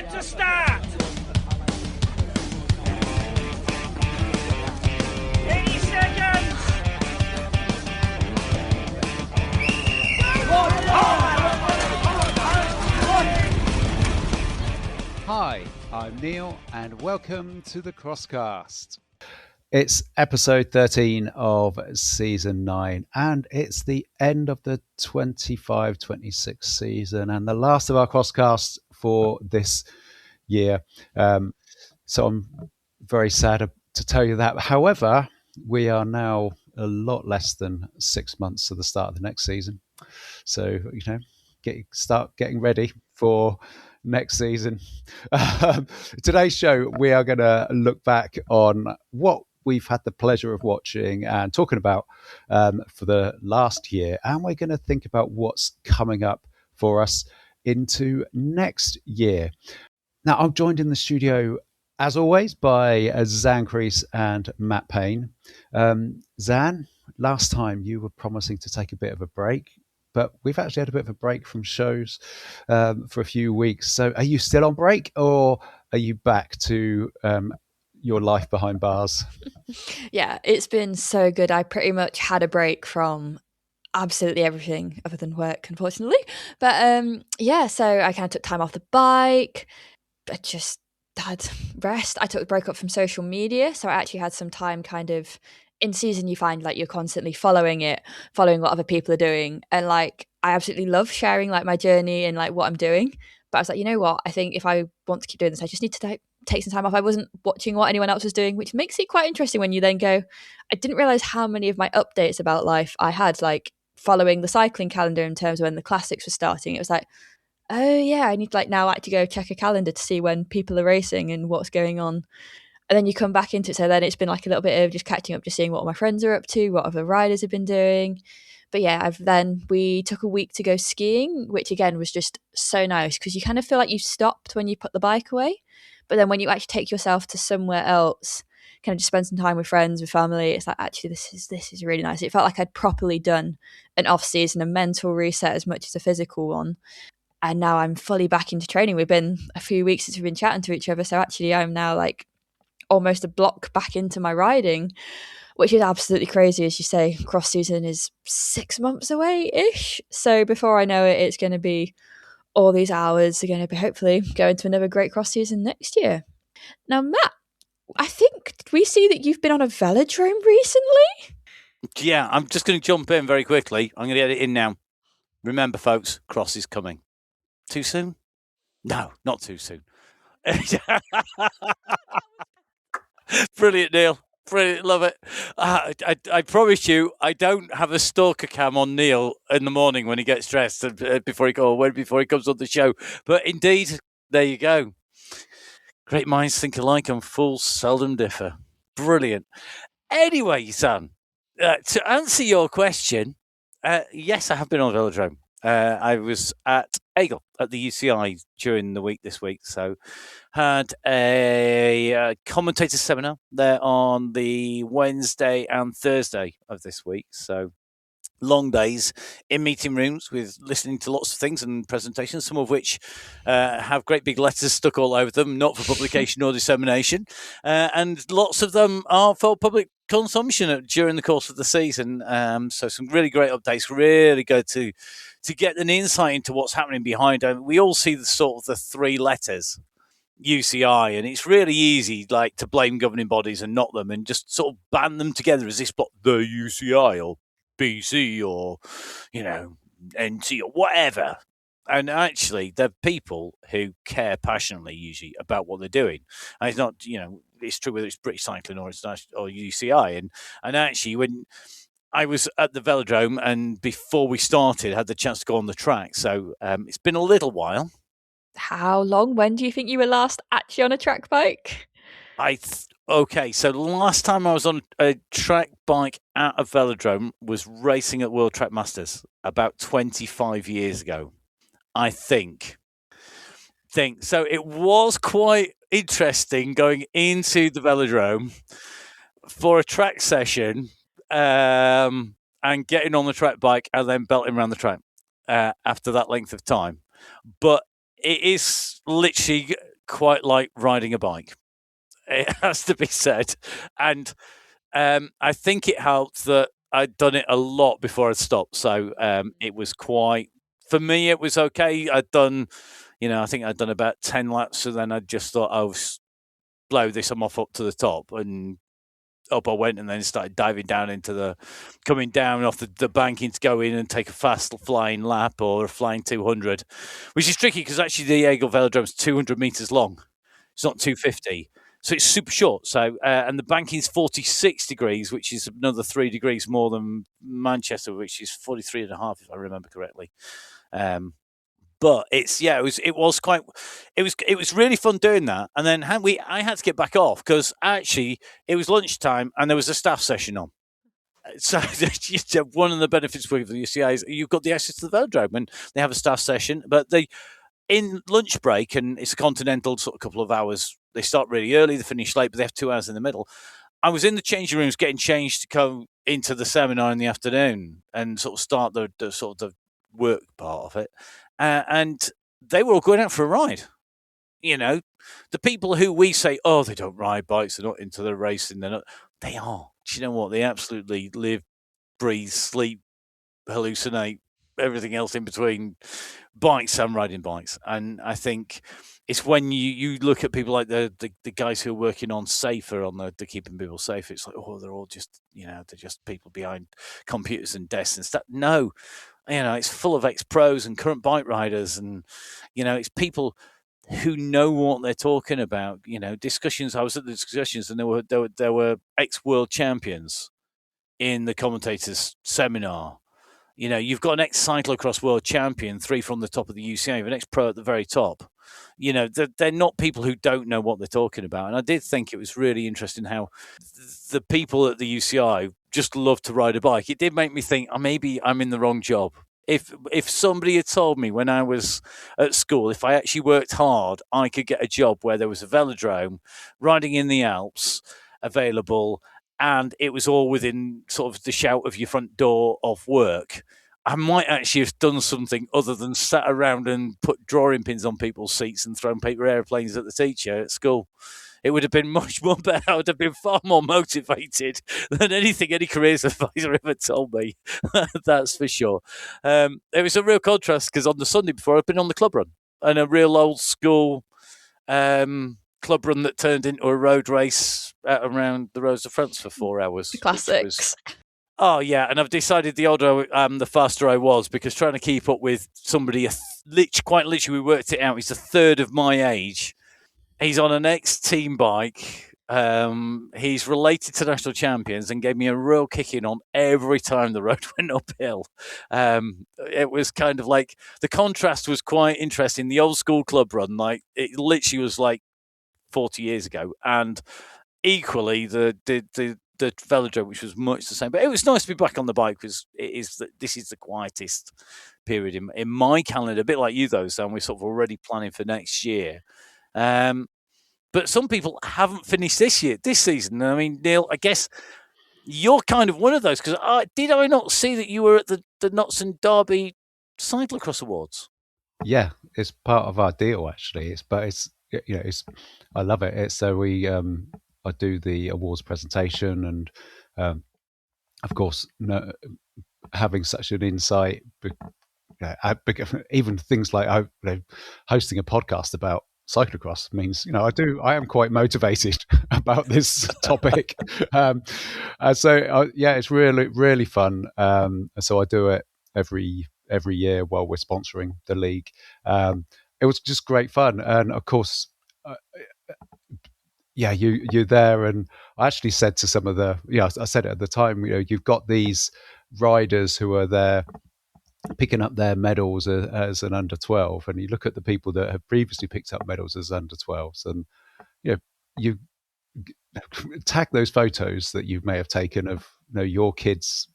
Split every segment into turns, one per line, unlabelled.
Set to start. 80 seconds.
Hi, I'm Neil, and welcome to the Crosscast. It's episode 13 of season 9, and it's the end of the 25-26 season and the last of our Crosscasts for this year. So I'm very sad to tell you that. However, we are now a lot less than 6 months to the start of the next season. So, start getting ready for next season. Today's show, we are going to look back on what we've had the pleasure of watching and talking about for the last year. And we're going to think about what's coming up for us into next year. Now, I'm joined in the studio, as always, by Zan Crease and Matt Payne. Zan, last time you were promising to take a bit of a break, but we've actually had a bit of a break from shows for a few weeks. So are you still on break, or are you back to your life behind bars?
Yeah, it's been so good. I pretty much had a break from absolutely everything other than work, unfortunately. But yeah, so I kind of took time off the bike. I just had rest. I took the break up from social media. So I actually had some time kind of in season. You find like you're constantly following what other people are doing. And like, I absolutely love sharing like my journey and like what I'm doing. But I was like, you know what? I think if I want to keep doing this, I just need to take some time off. I wasn't watching what anyone else was doing, which makes it quite interesting when you then go, I didn't realize how many of my updates about life I had, like following the cycling calendar in terms of when the classics were starting. It was like, oh yeah, I need to like now actually go check a calendar to see when people are racing and what's going on. And then you come back into it. So then it's been like a little bit of just catching up, just seeing what my friends are up to, what other riders have been doing. But yeah, we took a week to go skiing, which again was just so nice because you kind of feel like you stopped when you put the bike away. But then when you actually take yourself to somewhere else, kind of just spend some time with friends, with family, it's like, actually, this is really nice. It felt like I'd properly done an off season, a mental reset as much as a physical one. And now I'm fully back into training. We've been a few weeks since we've been chatting to each other. So actually I'm now like almost a block back into my riding, which is absolutely crazy. As you say, cross season is 6 months away-ish. So before I know it, it's going to be all these hours are going to be hopefully going to another great cross season next year. Now, Matt, I think we see that you've been on a velodrome recently.
Yeah, I'm just going to jump in very quickly. I'm going to get it in now. Remember, folks, cross is coming. Too soon? No, not too soon. Brilliant, Neil. Brilliant, love it. I promise you, I don't have a stalker cam on Neil in the morning when he gets dressed before he comes on the show. But indeed, there you go. Great minds think alike and fools seldom differ. Brilliant. Anyway, son, to answer your question, yes, I have been on a velodrome. I was at Aigle at the UCI during the week this week, so had a commentator seminar there on the Wednesday and Thursday of this week. So long days in meeting rooms with listening to lots of things and presentations, some of which have great big letters stuck all over them, not for publication or dissemination, and lots of them are for public consumption during the course of the season. So some really great updates, really good to get an insight into what's happening behind. We all see the sort of the three letters UCI, and it's really easy like to blame governing bodies and not them and just sort of band them together as this block, the UCI or BC or, NT or whatever. And actually, they're people who care passionately usually about what they're doing. And it's not, it's true whether it's British Cycling or it's or UCI. And actually, when I was at the velodrome and before we started, had the chance to go on the track. So it's been a little while.
How long? When do you think you were last actually on a track bike?
Okay, so the last time I was on a track bike at a velodrome was racing at World Track Masters about 25 years ago, I think. So it was quite interesting going into the velodrome for a track session and getting on the track bike and then belting around the track after that length of time. But it is literally quite like riding a bike. It has to be said. And I think it helped that I'd done it a lot before I'd stopped. So it was quite, for me, it was okay. I'd done, I think I'd done about 10 laps. And then I just thought, blow this, I'm off up to the top. And up I went, and then started diving down coming down off the banking to go in and take a fast flying lap or a flying 200, which is tricky because actually the Eagle Velodrome is 200 meters long. It's not 250. So it's super short. So and the banking's 46 degrees, which is another 3 degrees more than Manchester, which is 43.5, if I remember correctly. But it was really fun doing that. And then I had to get back off because actually it was lunchtime and there was a staff session on. So one of the benefits with the UCI is you've got the access to the velodrome and they have a staff session, but in lunch break, and it's a continental sort of couple of hours. They start really early, they finish late, but they have 2 hours in the middle. I was in the changing rooms getting changed to go into the seminar in the afternoon and sort of start the sort of the work part of it. And they were all going out for a ride. The people who we say, oh, they don't ride bikes, they're not into the racing, they are. Do you know what? They absolutely live, breathe, sleep, hallucinate, everything else in between bikes and riding bikes. And I think it's when you look at people like the guys who are working on safer, on the keeping people safe, it's like, oh, they're all just, they're just people behind computers and desks and stuff. No, it's full of ex-pros and current bike riders, and it's people who know what they're talking about. Discussions. I was at the discussions, and there were ex-world champions in the commentators' seminar. You've got an ex-cyclocross world champion, 3 from the top of the UCI, an ex-pro at the very top. They're not people who don't know what they're talking about. And I did think it was really interesting how the people at the UCI just love to ride a bike. It did make me think, maybe I'm in the wrong job. If somebody had told me when I was at school, if I actually worked hard, I could get a job where there was a velodrome, riding in the Alps available, and it was all within sort of the shout of your front door of work, I might actually have done something other than sat around and put drawing pins on people's seats and thrown paper airplanes at the teacher at school. It would have been much more better. I would have been far more motivated than anything any careers advisor ever told me. That's for sure. It was a real contrast because on the Sunday before, I'd been on the club run, and a real old school club run that turned into a road race around the roads of France for 4 hours.
The classics.
Oh, yeah. And I've decided the older the faster I was, because trying to keep up with somebody, quite literally, we worked it out, he's a third of my age. He's on an ex-team bike. He's related to national champions and gave me a real kicking on every time the road went uphill. It was kind of like, the contrast was quite interesting. The old school club run, like, it literally was like 40 years ago. And equally, the velodrome, which was much the same. But it was nice to be back on the bike, because this is the quietest period in my calendar, a bit like you, though, Sam. We're sort of already planning for next year. But some people haven't finished this season. I mean, Neil, I guess you're kind of one of those, because did I not see that you were at the Notts and Derby Cyclocross Awards?
Yeah, it's part of our deal, actually. I love it. It's so I do the awards presentation, and of course, having such an insight, even things like hosting a podcast about cyclocross means I am quite motivated about this topic. It's really fun. So I do it every year while we're sponsoring the league. It was just great fun, and of course, you're there. And I actually said to some of I said it at the time, you've got these riders who are there picking up their medals as an under 12, and you look at the people that have previously picked up medals as under 12s, and you tag those photos that you may have taken of your kids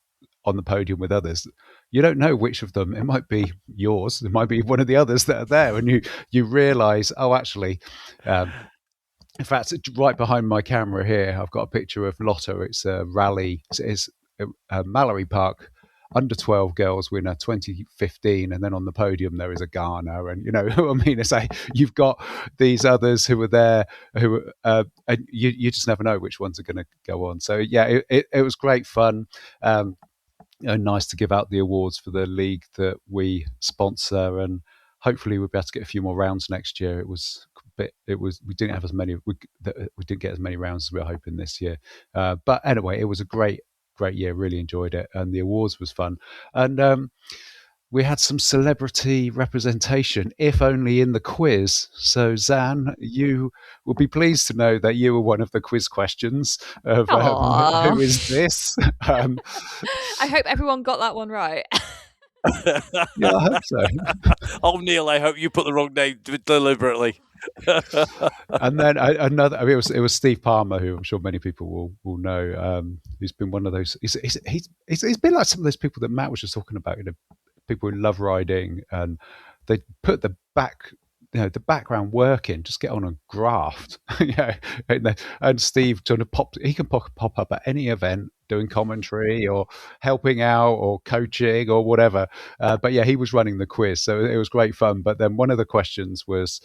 on the podium with others. You don't know which of them. It might be yours, it might be one of the others that are there, and you realize, actually, in fact, right behind my camera here, I've got a picture of Lotta. It's a rally. It's Mallory Park under 12 girls winner 2015, and then on the podium there is a Ghana, and you know I mean, it's like you've got these others who are there who and you just never know which ones are going to go on. So yeah, it was great fun. Nice to give out the awards for the league that we sponsor, and hopefully we'll be able to get a few more rounds next year. We didn't have as many, we didn't get as many rounds as we were hoping this year, but anyway, it was a great year. Really enjoyed it, and the awards was fun, and we had some celebrity representation, if only in the quiz. So, Zan, you will be pleased to know that you were one of the quiz questions of who is this?
I hope everyone got that one right.
Yeah, I hope so.
Oh, Neil, I hope you put the wrong name deliberately.
And then another, I mean, it was Steve Palmer, who I'm sure many people will know. He's been one of those. He's been like some of those people that Matt was just talking about. You know, people who love riding, and they put the background work in, just get on and graft. Yeah, and Steve sort of he can pop up at any event doing commentary or helping out or coaching or whatever. But yeah, he was running the quiz, so it was great fun. But then one of the questions was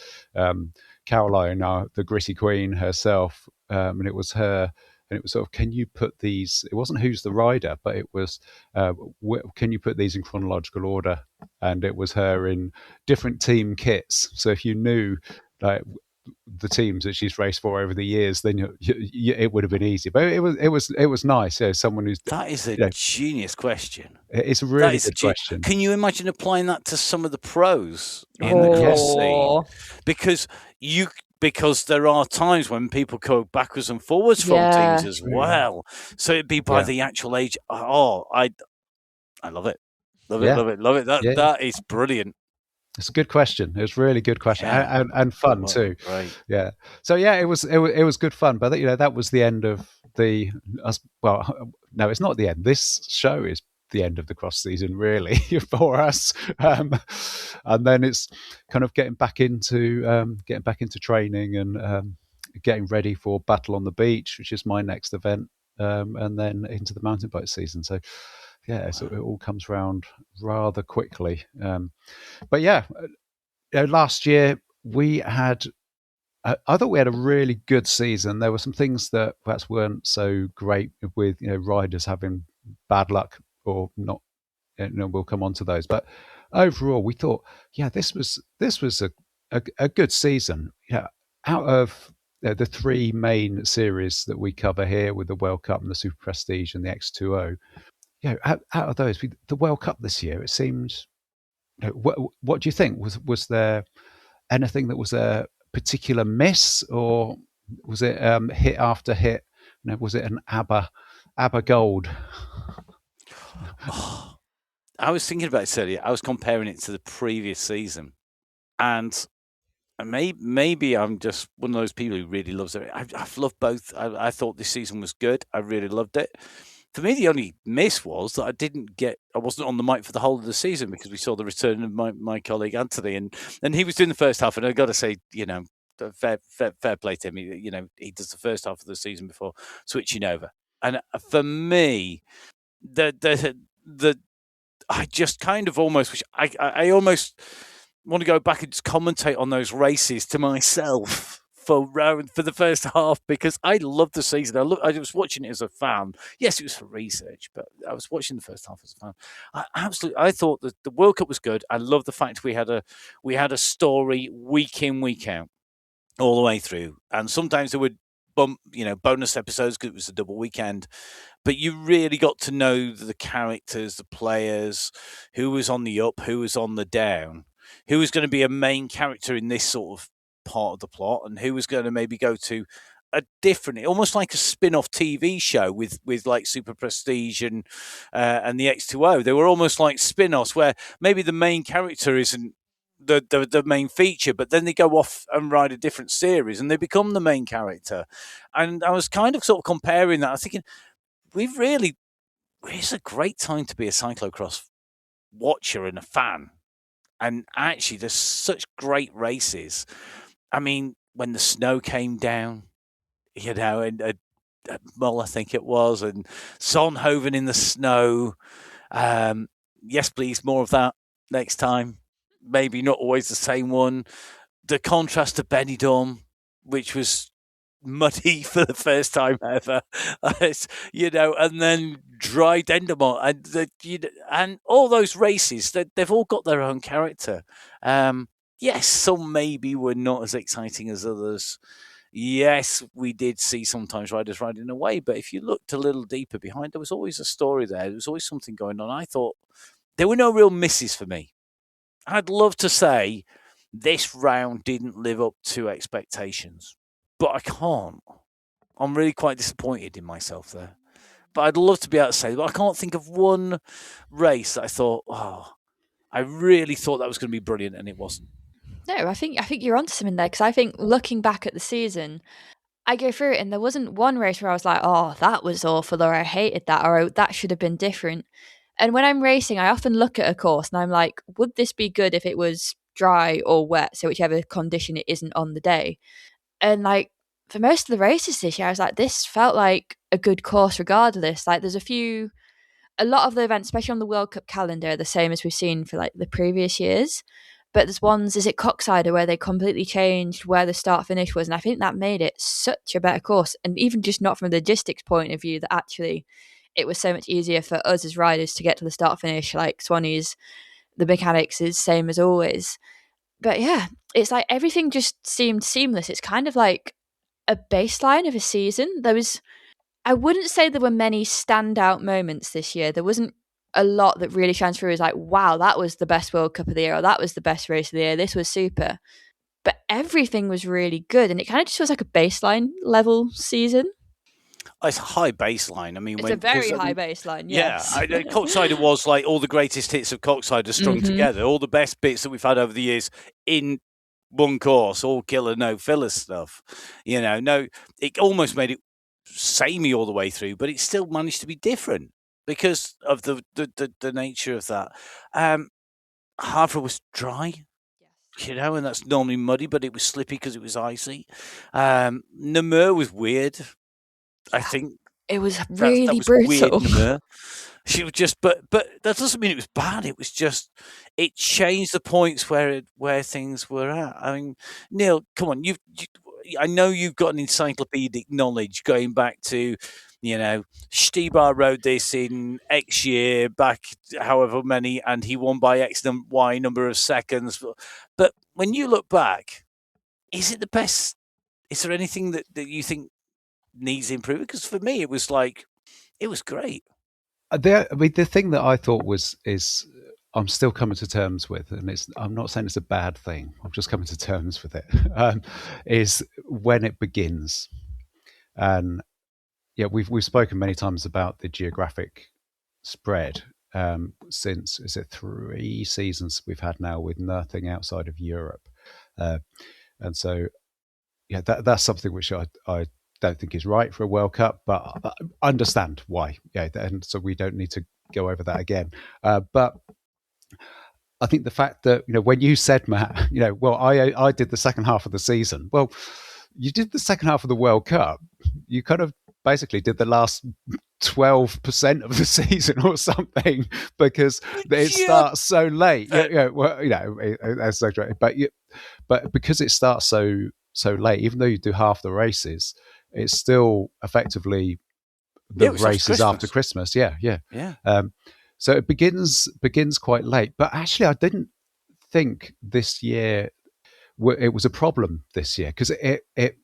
Caroline, the gritty queen herself, and it was her. And it was sort of, can you put these? It wasn't who's the rider, but it was, can you put these in chronological order? And it was her in different team kits. So if you knew like the teams that she's raced for over the years, then it would have been easy. But it was nice. Yeah, someone who's
that is a genius question.
It's a really good question.
Can you imagine applying that to some of the pros in the cross scene? Because there are times when people go backwards and forwards from teams as well. So it'd be by the actual age. Oh, I love it. Love it. That is brilliant.
It's a good question. It was a really good question, and fun too.
Right.
Yeah. So yeah, it was good fun. But you know, that was the end of the. Well, no, it's not the end. This show is the end of the cross season, really, for us. And then it's kind of getting back into training and getting ready for Battle on the Beach, which is my next event, and then into the mountain bike season. So yeah, so it all comes around rather quickly. But yeah, last year we had. I thought we had a really good season. There were some things that perhaps weren't so great with riders having bad luck or not. We'll come on to those. But overall, we thought, yeah, this was a good season. Yeah, out of the three main series that we cover here with the World Cup and the Superprestige and the X2O. Out of those, the World Cup this year, it seemed. What do you think? Was there anything that was a particular miss, or was it hit after hit? Was it an ABBA gold?
I was thinking about it earlier. I was comparing it to the previous season, and maybe I'm just one of those people who really loves it. I've loved both. I thought this season was good. I really loved it. For me, the only miss was that I wasn't on the mic for the whole of the season because we saw the return of my colleague Anthony, and he was doing the first half. And I got to say, fair play to him. He does the first half of the season before switching over. And for me, I just kind of almost wish I almost want to go back and just commentate on those races to myself for the first half, because I loved the season. I was watching it as a fan. Yes, it was for research, but I was watching the first half as a fan. I thought that the World Cup was good. I love the fact we had a story week in, week out, all the way through. And sometimes there would bonus episodes because it was a double weekend. But you really got to know the characters, the players, who was on the up, who was on the down, who was going to be a main character in this sort of part of the plot, and who was going to maybe go to a different, almost like a spin-off TV show with like Superprestige and the X2O. They were almost like spin-offs where maybe the main character isn't the main feature, but then they go off and ride a different series and they become the main character. And I was kind of sort of comparing that. I was thinking, it's a great time to be a cyclocross watcher and a fan. And actually, there's such great races. I mean, when the snow came down, and Mull, I think it was, and Zonhoven in the snow, Yes, please, more of that next time. Maybe not always the same one. The contrast to Benidorm, which was muddy for the first time ever, and then dry Dendermonde, and all those races, they've all got their own character. Yes, some maybe were not as exciting as others. Yes, we did see sometimes riders riding away, but if you looked a little deeper behind, there was always a story there. There was always something going on. I thought there were no real misses for me. I'd love to say this round didn't live up to expectations, but I can't. I'm really quite disappointed in myself there. But I'd love to be able to say, but I can't think of one race that I thought, I really thought that was going to be brilliant, and it wasn't.
No, I think you're onto something there, because I think looking back at the season, I go through it and there wasn't one race where I was like, oh, that was awful, or I hated that, or that should have been different. And when I'm racing, I often look at a course and I'm like, would this be good if it was dry or wet? So whichever condition it isn't on the day. And like for most of the races this year, I was like, this felt like a good course regardless. Like there's a lot of the events, especially on the World Cup calendar, are the same as we've seen for like the previous years. But there's ones, is it Coxsider, where they completely changed where the start finish was. And I think that made it such a better course. And even just not from the logistics point of view, that actually it was so much easier for us as riders to get to the start finish. Like Swanee's, the mechanics is same as always. But yeah, it's like everything just seemed seamless. It's kind of like a baseline of a season. I wouldn't say there were many standout moments this year. There wasn't a lot that really shines through as like, wow, that was the best World Cup of the year, or that was the best race of the year. This was super. But everything was really good, and it kind of just feels like a baseline level season.
It's a high baseline. I mean,
it's a very high baseline. Yes.
Yeah, Coxsider was like all the greatest hits of Coxsider strung together, all the best bits that we've had over the years in one course, all killer, no filler stuff. No, it almost made it samey all the way through, but it still managed to be different because of the nature of that. Havre was dry. And that's normally muddy, but it was slippy because it was icy. Namur was weird. I think
it was really that was brutal.
Weird, she was just, but that doesn't mean it was bad. It was just, it changed the points where things were at. I mean, Neil, come on, I know you've got an encyclopedic knowledge going back to, Stibar rode this in X year back, however many, and he won by X Y number of seconds. But when you look back, is it the best? Is there anything that you think needs improving? Because for me, it was great.
The thing that I thought is I'm still coming to terms with, and I'm not saying it's a bad thing, I'm just coming to terms with it, is when it begins. And yeah, we've spoken many times about the geographic spread since, is it 3 seasons we've had now with nothing outside of Europe. And so, yeah, that's something which I don't think is right for a World Cup, but I understand why. Yeah, and so we don't need to go over that again. But I think the fact that, when you said, Matt, well, I did the second half of the season. Well, you did the second half of the World Cup. You kind of basically did the last 12% of the season or something, because it starts so late. Well, that's so great. But because it starts so late, even though you do half the races, it's still effectively the races after Christmas. Yeah. So it begins quite late. But actually, I didn't think this year it was a problem this year, because it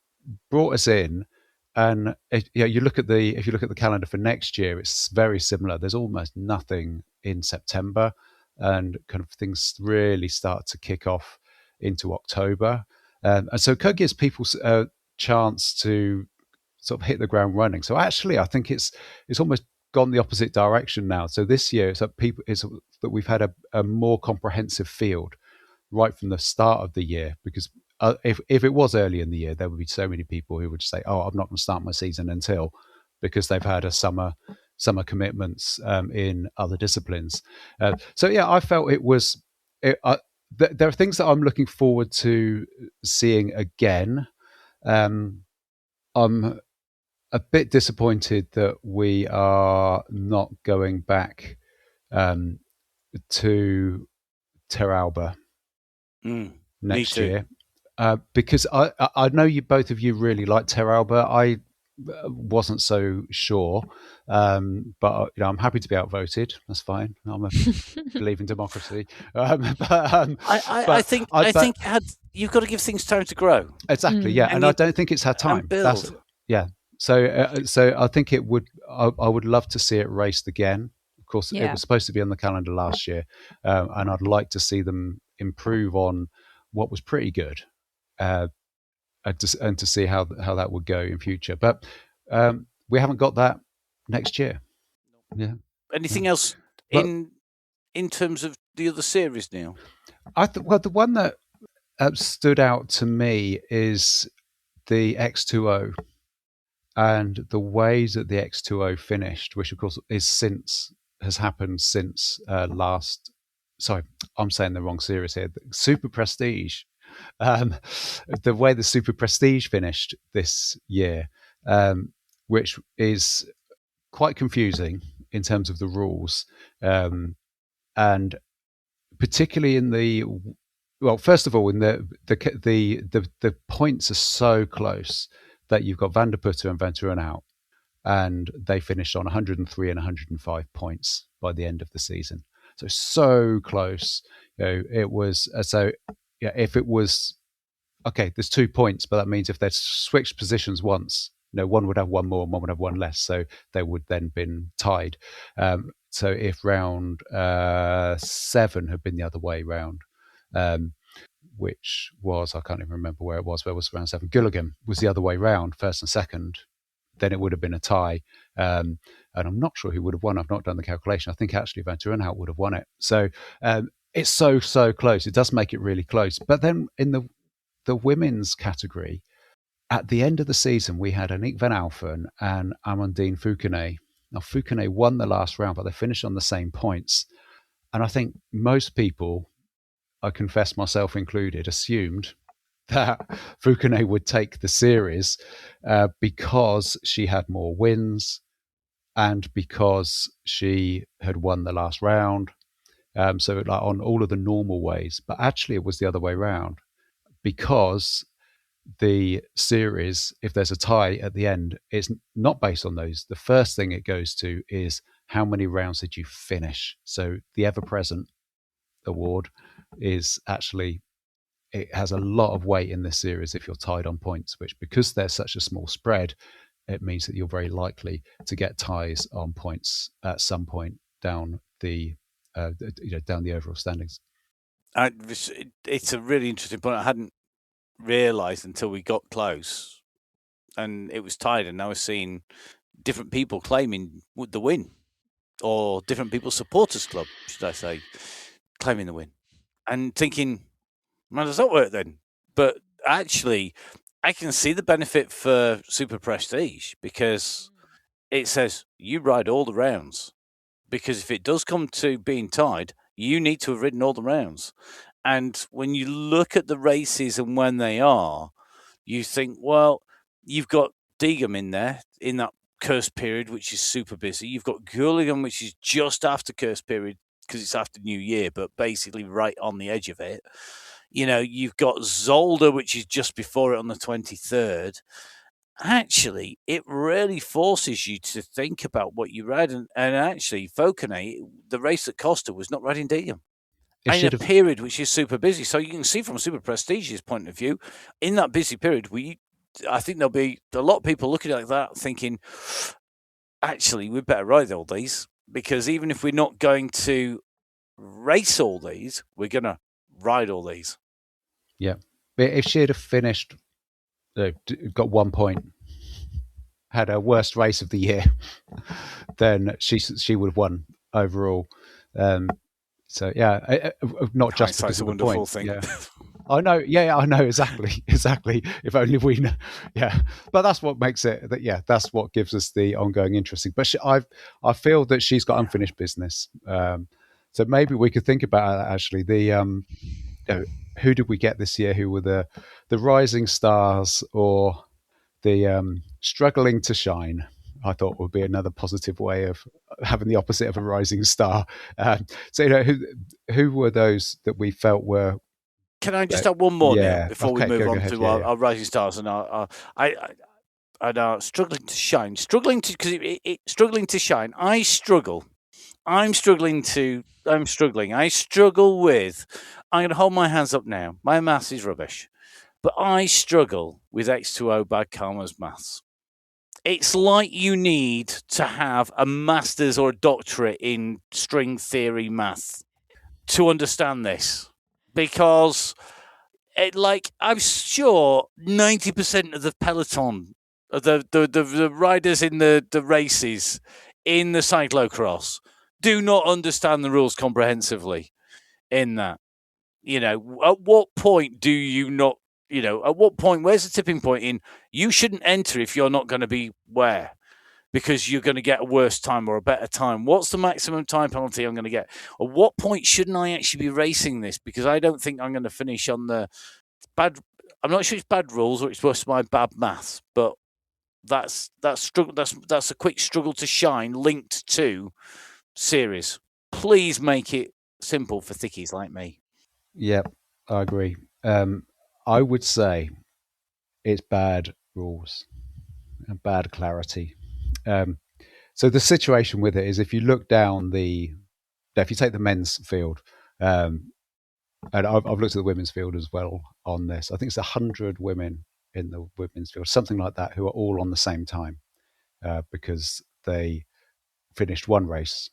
brought us in. And if you look at the calendar for next year, it's very similar. There's almost nothing in September, and kind of things really start to kick off into October. And so it kind of gives people a chance to sort of hit the ground running. So actually, I think it's almost gone the opposite direction now. So this year, it's that we've had a more comprehensive field right from the start of the year, because if it was early in the year, there would be so many people who would say, "Oh, I'm not going to start my season until," because they've had a summer commitments in other disciplines. So yeah, I felt it was. There are things that I'm looking forward to seeing again. I'm a bit disappointed that we are not going back to Terralba next year. Because I know you both of you really like Terralba. I wasn't so sure, but I'm happy to be outvoted. That's fine. I believe in democracy.
I think you've got to give things time to grow.
Exactly, yeah, and I don't think it's had time.
And build.
So I think it would. I would love to see it raced again. Of course, it was supposed to be on the calendar last year, and I'd like to see them improve on what was pretty good. And to see how that would go in future, but we haven't got that next year. Yeah.
Anything else in terms of the other series, Neil?
Well, the one that stood out to me is the X2O and the ways that the X2O finished, which of course has happened since last. Sorry, I'm saying the wrong series here. Superprestige. The way the Superprestige finished this year, which is quite confusing in terms of the rules, and particularly first of all, in the points are so close that you've got Van der Putte and Venturen out, and they finished on 103 and 105 points by the end of the season. So close. It was so. Yeah, if it was okay, there's 2 points, but that means if they'd switched positions once, one would have one more and one would have one less, so they would then been tied. So if round 7 had been the other way round, which was, I can't even remember where it was. Where was round 7? Gilligan was the other way round, first and second. Then it would have been a tie, and I'm not sure who would have won. I've not done the calculation. I think actually Venturen would have won it. So. It's so close. It does make it really close. But then in the women's category, at the end of the season, we had Aniek van Alphen and Amandine Fouquenet. Now, Fouquenet won the last round, but they finished on the same points. And I think most people, I confess myself included, assumed that Fouquenet would take the series because she had more wins and because she had won the last round. So like on all of the normal ways, but actually it was the other way around, because the series, if there's a tie at the end, it's not based on those. The first thing it goes to is how many rounds did you finish? So the ever-present award is actually, it has a lot of weight in this series if you're tied on points, which because there's such a small spread, it means that you're very likely to get ties on points at some point down the down the overall standings.
It's a really interesting point. I hadn't realised until we got close, and it was tied, and I was seeing different people claiming the win, or different people's supporters club, should I say, claiming the win, and thinking, how does that work then? But actually, I can see the benefit for Superprestige because it says you ride all the rounds. Because if it does come to being tied, you need to have ridden all the rounds. And when you look at the races and when they are, you think, well, you've got Diegem in there in that cursed period, which is super busy. You've got Gilligan, which is just after cursed period because it's after New Year, but basically right on the edge of it. You've got Zolder, which is just before it on the 23rd. Actually, it really forces you to think about what you read. And actually, Fouquenet, the race that cost her, was not riding Diegem. In a period which is super busy. So you can see from Superprestige's point of view, in that busy period, I think there'll be a lot of people looking at that thinking, actually, we better ride all these, because even if we're not going to race all these, we're going to ride all these.
Yeah. But if she had finished, got 1 point, had her worst race of the year, then she would have won overall. So yeah, not just because of the point.
Thing.
Yeah. I know. Yeah, I know exactly. If only we know. Yeah, but that's what makes it. That's what gives us the ongoing interesting. But I feel that she's got unfinished business. So maybe we could think about that, actually. Who did we get this year? Who were the rising stars or the struggling to shine? I thought would be another positive way of having the opposite of a rising star. So, who were those that we felt were?
Can I just have one more now before we move
go
on
ahead,
to our rising stars and our struggling to shine, struggling to shine. I struggle with. I'm going to hold my hands up now. My maths is rubbish, but I struggle with X2O by Karma's maths. It's like you need to have a master's or a doctorate in string theory math to understand this, because I'm sure 90% of the peloton, the riders in the races in the cyclocross, do not understand the rules comprehensively. In that, at what point do you not? At what point? Where's the tipping point in? You shouldn't enter if you're not going to be where, because you're going to get a worse time or a better time. What's the maximum time penalty I'm going to get? At what point shouldn't I actually be racing this? Because I don't think I'm going to finish on the bad. I'm not sure it's bad rules or it's worse my bad maths, but that's struggle. That's a quick struggle to shine linked to series. Please make it simple for thickies like me.
Yep, I agree. I would say it's bad rules and bad clarity. So the situation with it is, if you look down if you take the men's field, and I've looked at the women's field as well on this. I think it's 100 women in the women's field, something like that, who are all on the same time because they finished one race.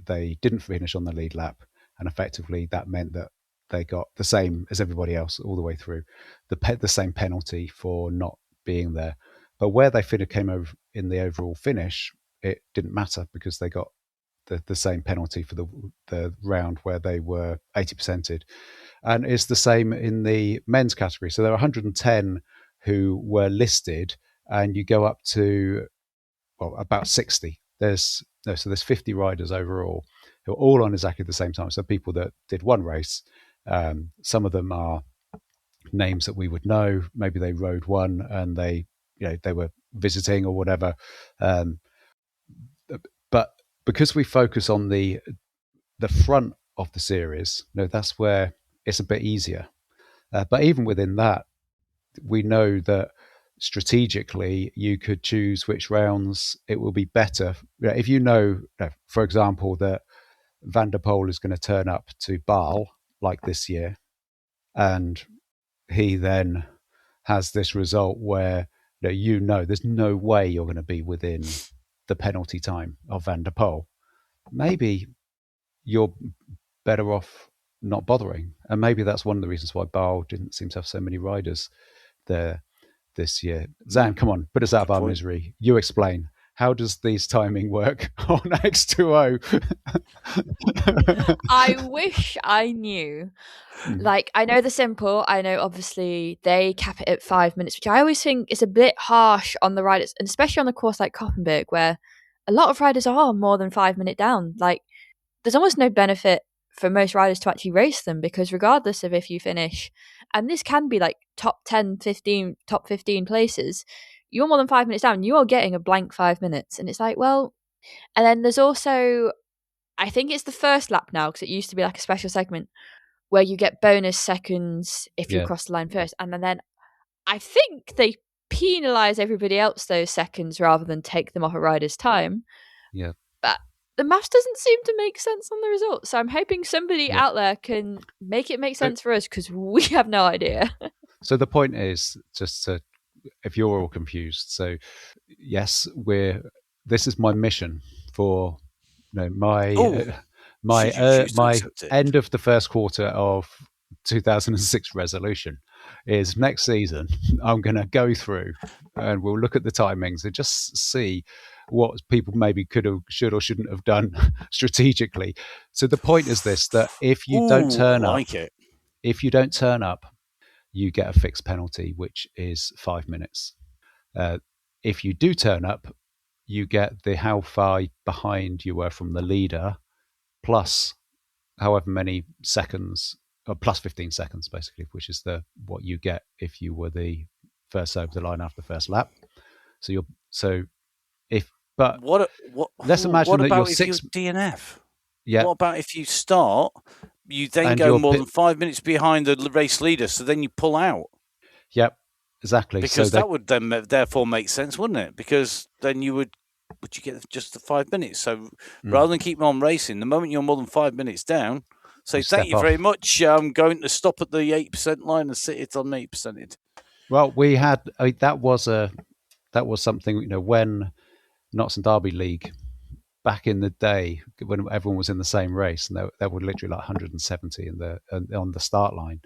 They didn't finish on the lead lap, and effectively that meant that they got the same as everybody else all the way through, the same penalty for not being there. But where they came over in the overall finish, it didn't matter because they got the same penalty for the round where they were 80%ed. And it's the same in the men's category. So there are 110 who were listed, and you go up to about 60. There's 50 riders overall who are all on exactly the same time. So people that did one race, some of them are names that we would know. Maybe they rode one and they were visiting or whatever. But because we focus on the front of the series, that's where it's a bit easier. But even within that, we know that strategically you could choose which rounds it will be better. If for example, that Van der Poel is going to turn up to Basel like this year, and he then has this result where there's no way you're going to be within the penalty time of Van der Poel, maybe you're better off not bothering. And maybe that's one of the reasons why Basel didn't seem to have so many riders there this year. Zan, come on, put us out of our misery. You explain. How does these timing work on X2O?
I wish I knew. I know the simple. I know obviously they cap it at 5 minutes, which I always think is a bit harsh on the riders, and especially on the course like Koppenberg, where a lot of riders are more than 5 minute down. There's almost no benefit for most riders to actually race them, because regardless of if you finish, and this can be top 10, 15, top 15 places, you're more than 5 minutes down, you are getting a blank 5 minutes. And it's and then there's also, I think it's the first lap now, because it used to be a special segment where you get bonus seconds if you cross the line first. And then I think they penalise everybody else those seconds rather than take them off a rider's time.
Yeah.
But the maths doesn't seem to make sense on the results. So I'm hoping somebody out there can make it make sense for us, because we have no idea.
So the point is, just to, if you're all confused, so yes, this is my mission for my end of the first quarter of 2006 resolution is next season. I'm going to go through and we'll look at the timings and just see what people maybe should or shouldn't have done strategically. So the point is this, that if you don't turn up, you get a fixed penalty, which is 5 minutes. If you do turn up, you get how far behind you were from the leader, plus however many seconds, or plus 15 seconds, basically, which is what you get if you were the first over the line after the first lap. So if But let's imagine
what
that
about
you're
if
six.
you're DNF?
Yeah,
What about if you start, you then
And
go
you're
more than 5 minutes behind the race leader, so then you pull out?
Yep, exactly.
Because that would then therefore make sense, wouldn't it? Because then would you get just the 5 minutes? So rather than keep on racing, the moment you're more than 5 minutes down, say thank you very much. I'm going to stop at the 8% line and sit it on 8%.
Well, we had that was something, when Notts and Derby League back in the day, when everyone was in the same race, and there were literally like 170 on the start line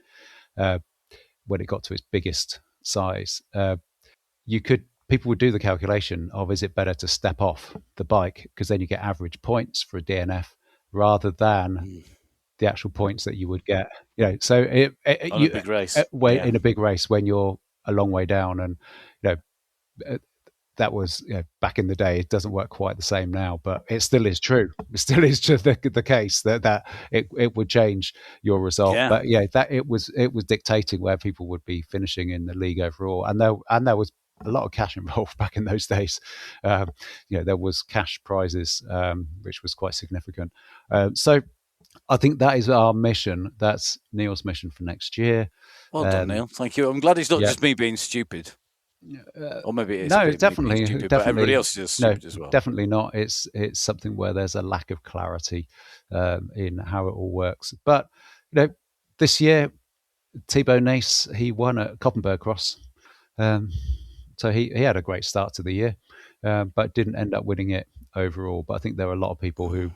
when it got to its biggest size. People would do the calculation of, is it better to step off the bike because then you get average points for a DNF rather than the actual points that you would get. So
a big race,
in a big race when you're a long way down, and that was back in the day. It doesn't work quite the same now, but it still is true. It still is just the case that it would change your result.
Yeah.
But that it was dictating where people would be finishing in the league overall, and there was a lot of cash involved back in those days. There was cash prizes, which was quite significant. So I think that is our mission. That's Neil's mission for next year.
Well done, Neil. Thank you. I'm glad it's not just me being stupid. Or maybe it is.
No, definitely,
stupid, but everybody else is stupid as well.
Definitely not. It's something where there's a lack of clarity in how it all works. But this year, Thibaut Nace, he won at Koppenberg Cross, so he had a great start to the year, but didn't end up winning it overall. But I think there were a lot of people who,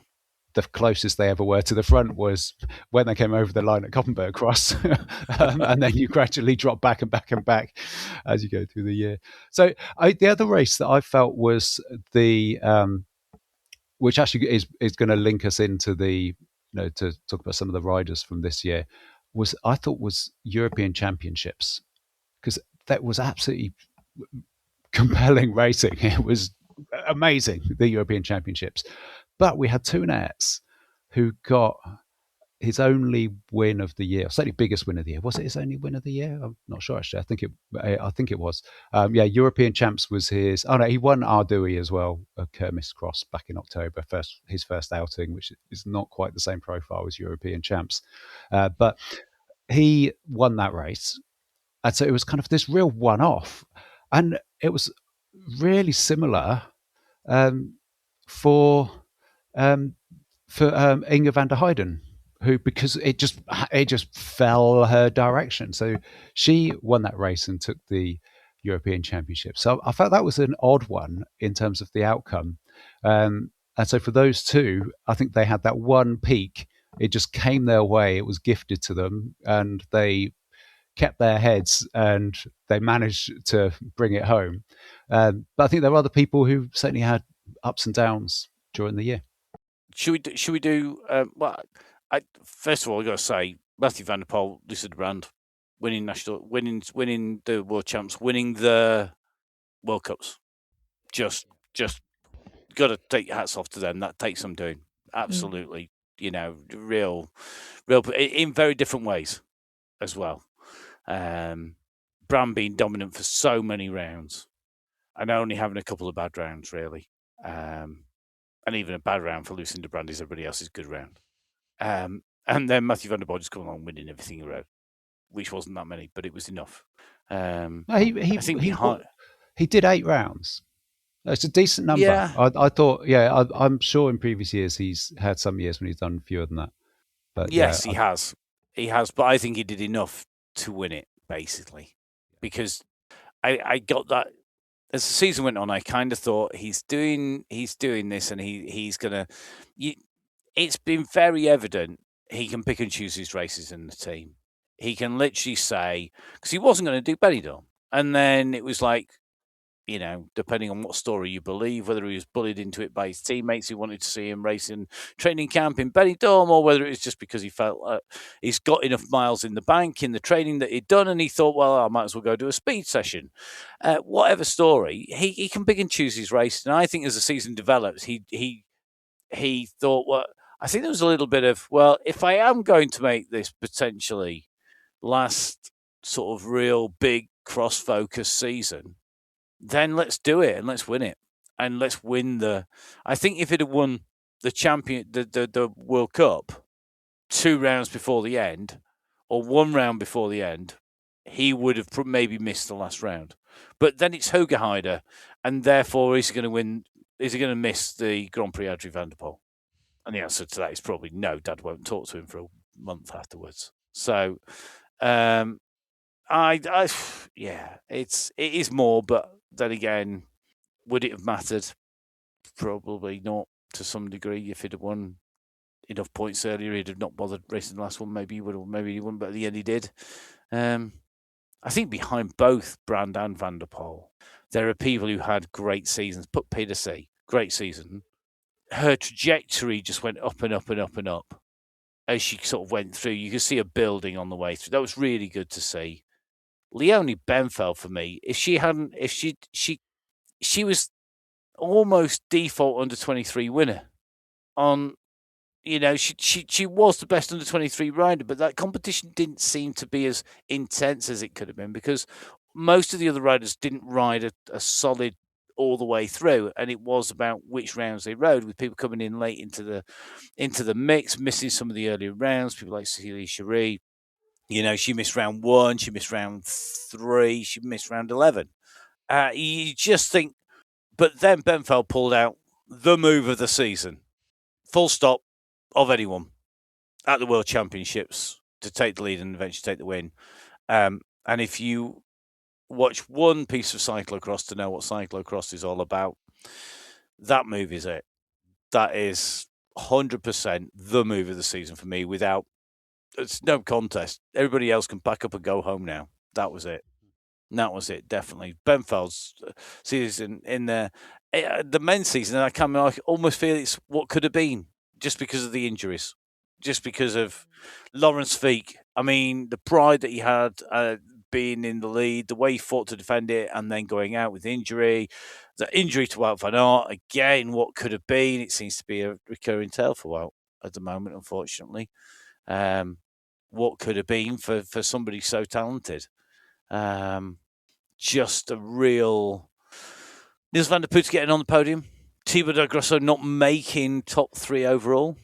the closest they ever were to the front was when they came over the line at Koppenberg Cross, and then you gradually drop back and back and back as you go through the year. So the other race that I felt was the, which actually is going to link us into the, to talk about some of the riders from this year, I thought was European Championships, because that was absolutely compelling racing. It was amazing, the European Championships. But we had Fouquenet, who got his only win of the year, certainly biggest win of the year. Was it his only win of the year? I'm not sure, actually. I think it was. European Champs was his. Oh no, he won Ardui as well, Kermis Cross back in October, his first outing, which is not quite the same profile as European Champs. But he won that race. And so it was kind of this real one-off. And it was really similar for Inge van der Heijden, who, because it just fell her direction. So she won that race and took the European Championship. So I felt that was an odd one in terms of the outcome. And so for those two, I think they had that one peak. It just came their way. It was gifted to them, and they kept their heads and they managed to bring it home. But I think there are other people who certainly had ups and downs during the year.
Should we do? First of all, I got to say, Mathieu van der Poel, Lisa de Brand, winning the World Champs, winning the World Cups. Just got to take your hats off to them. That takes some doing. Absolutely, real, in very different ways as well. Brand being dominant for so many rounds, and only having a couple of bad rounds, really. And even a bad round for Lucinda Brand is everybody else's good round. And then Mathieu van der Poel just coming along winning everything he rode, which wasn't that many, but it was enough.
He did 8 rounds. It's a decent number.
Yeah.
I thought, I'm sure in previous years he's had some years when he's done fewer than that. But
yes, he has. He has, but I think he did enough to win it, basically. Because I got that. As the season went on, I kind of thought he's doing this, and he's gonna. It's been very evident he can pick and choose his races in the team. He can literally say, because he wasn't going to do Benidorm, and then it was like, depending on what story you believe, whether he was bullied into it by his teammates who wanted to see him race in training camp in Benidorm, or whether it was just because he felt he's got enough miles in the bank in the training that he'd done, and he thought, well, I might as well go do a speed session. Whatever story, he can pick and choose his race. And I think as the season develops, he thought, well, I think there was a little bit of, well, if I am going to make this potentially last sort of real big cross-focus season, then let's do it and let's win it. and let's win the. I think if it had won the World Cup 2 rounds before the end, or 1 round before the end, he would have maybe missed the last round. But then it's Hogeheide, and therefore is he going to win? Is he going to miss the Grand Prix Adrie van der Poel? And the answer to that is probably no. Dad won't talk to him for a month afterwards. So, yeah, it is more. But then again, would it have mattered? Probably not to some degree. If he'd have won enough points earlier, he'd have not bothered racing the last one. Maybe he would have. Maybe he wouldn't. But at the end, he did. I think behind both Brand and Van der Poel, there are people who had great seasons. Put Pedersen, great season. Her trajectory just went up and up and up and up as she sort of went through. You could see her building on the way through. That was really good to see. Leonie Benfeld, for me, if she was almost default under 23 winner on. She was the best under 23 rider, but that competition didn't seem to be as intense as it could have been because most of the other riders didn't ride a solid all the way through, and it was about which rounds they rode, with people coming in late into the mix, missing some of the earlier rounds. People like Cecilia Cherie, she missed round 1, she missed round 3, she missed round 11. You just think, but then Benfeld pulled out the move of the season, full stop, of anyone at the World Championships to take the lead and eventually take the win. And if you watch one piece of cyclocross to know what cyclocross is all about, that move is it. That is 100% the move of the season for me. It's no contest. Everybody else can pack up and go home now. That was it. That was it, definitely. Benfeld's season in the men's season, I almost feel it's what could have been, just because of the injuries, just because of Lawrence Feek. I mean, the pride that he had being in the lead, the way he fought to defend it, and then going out with injury. The injury to Wout van Aert, again, what could have been. It seems to be a recurring tale for Wout at the moment, unfortunately. What could have been for somebody so talented. Just a real... Niels van der Poel's getting on the podium. Thibaut de Grosso not making top 3 overall.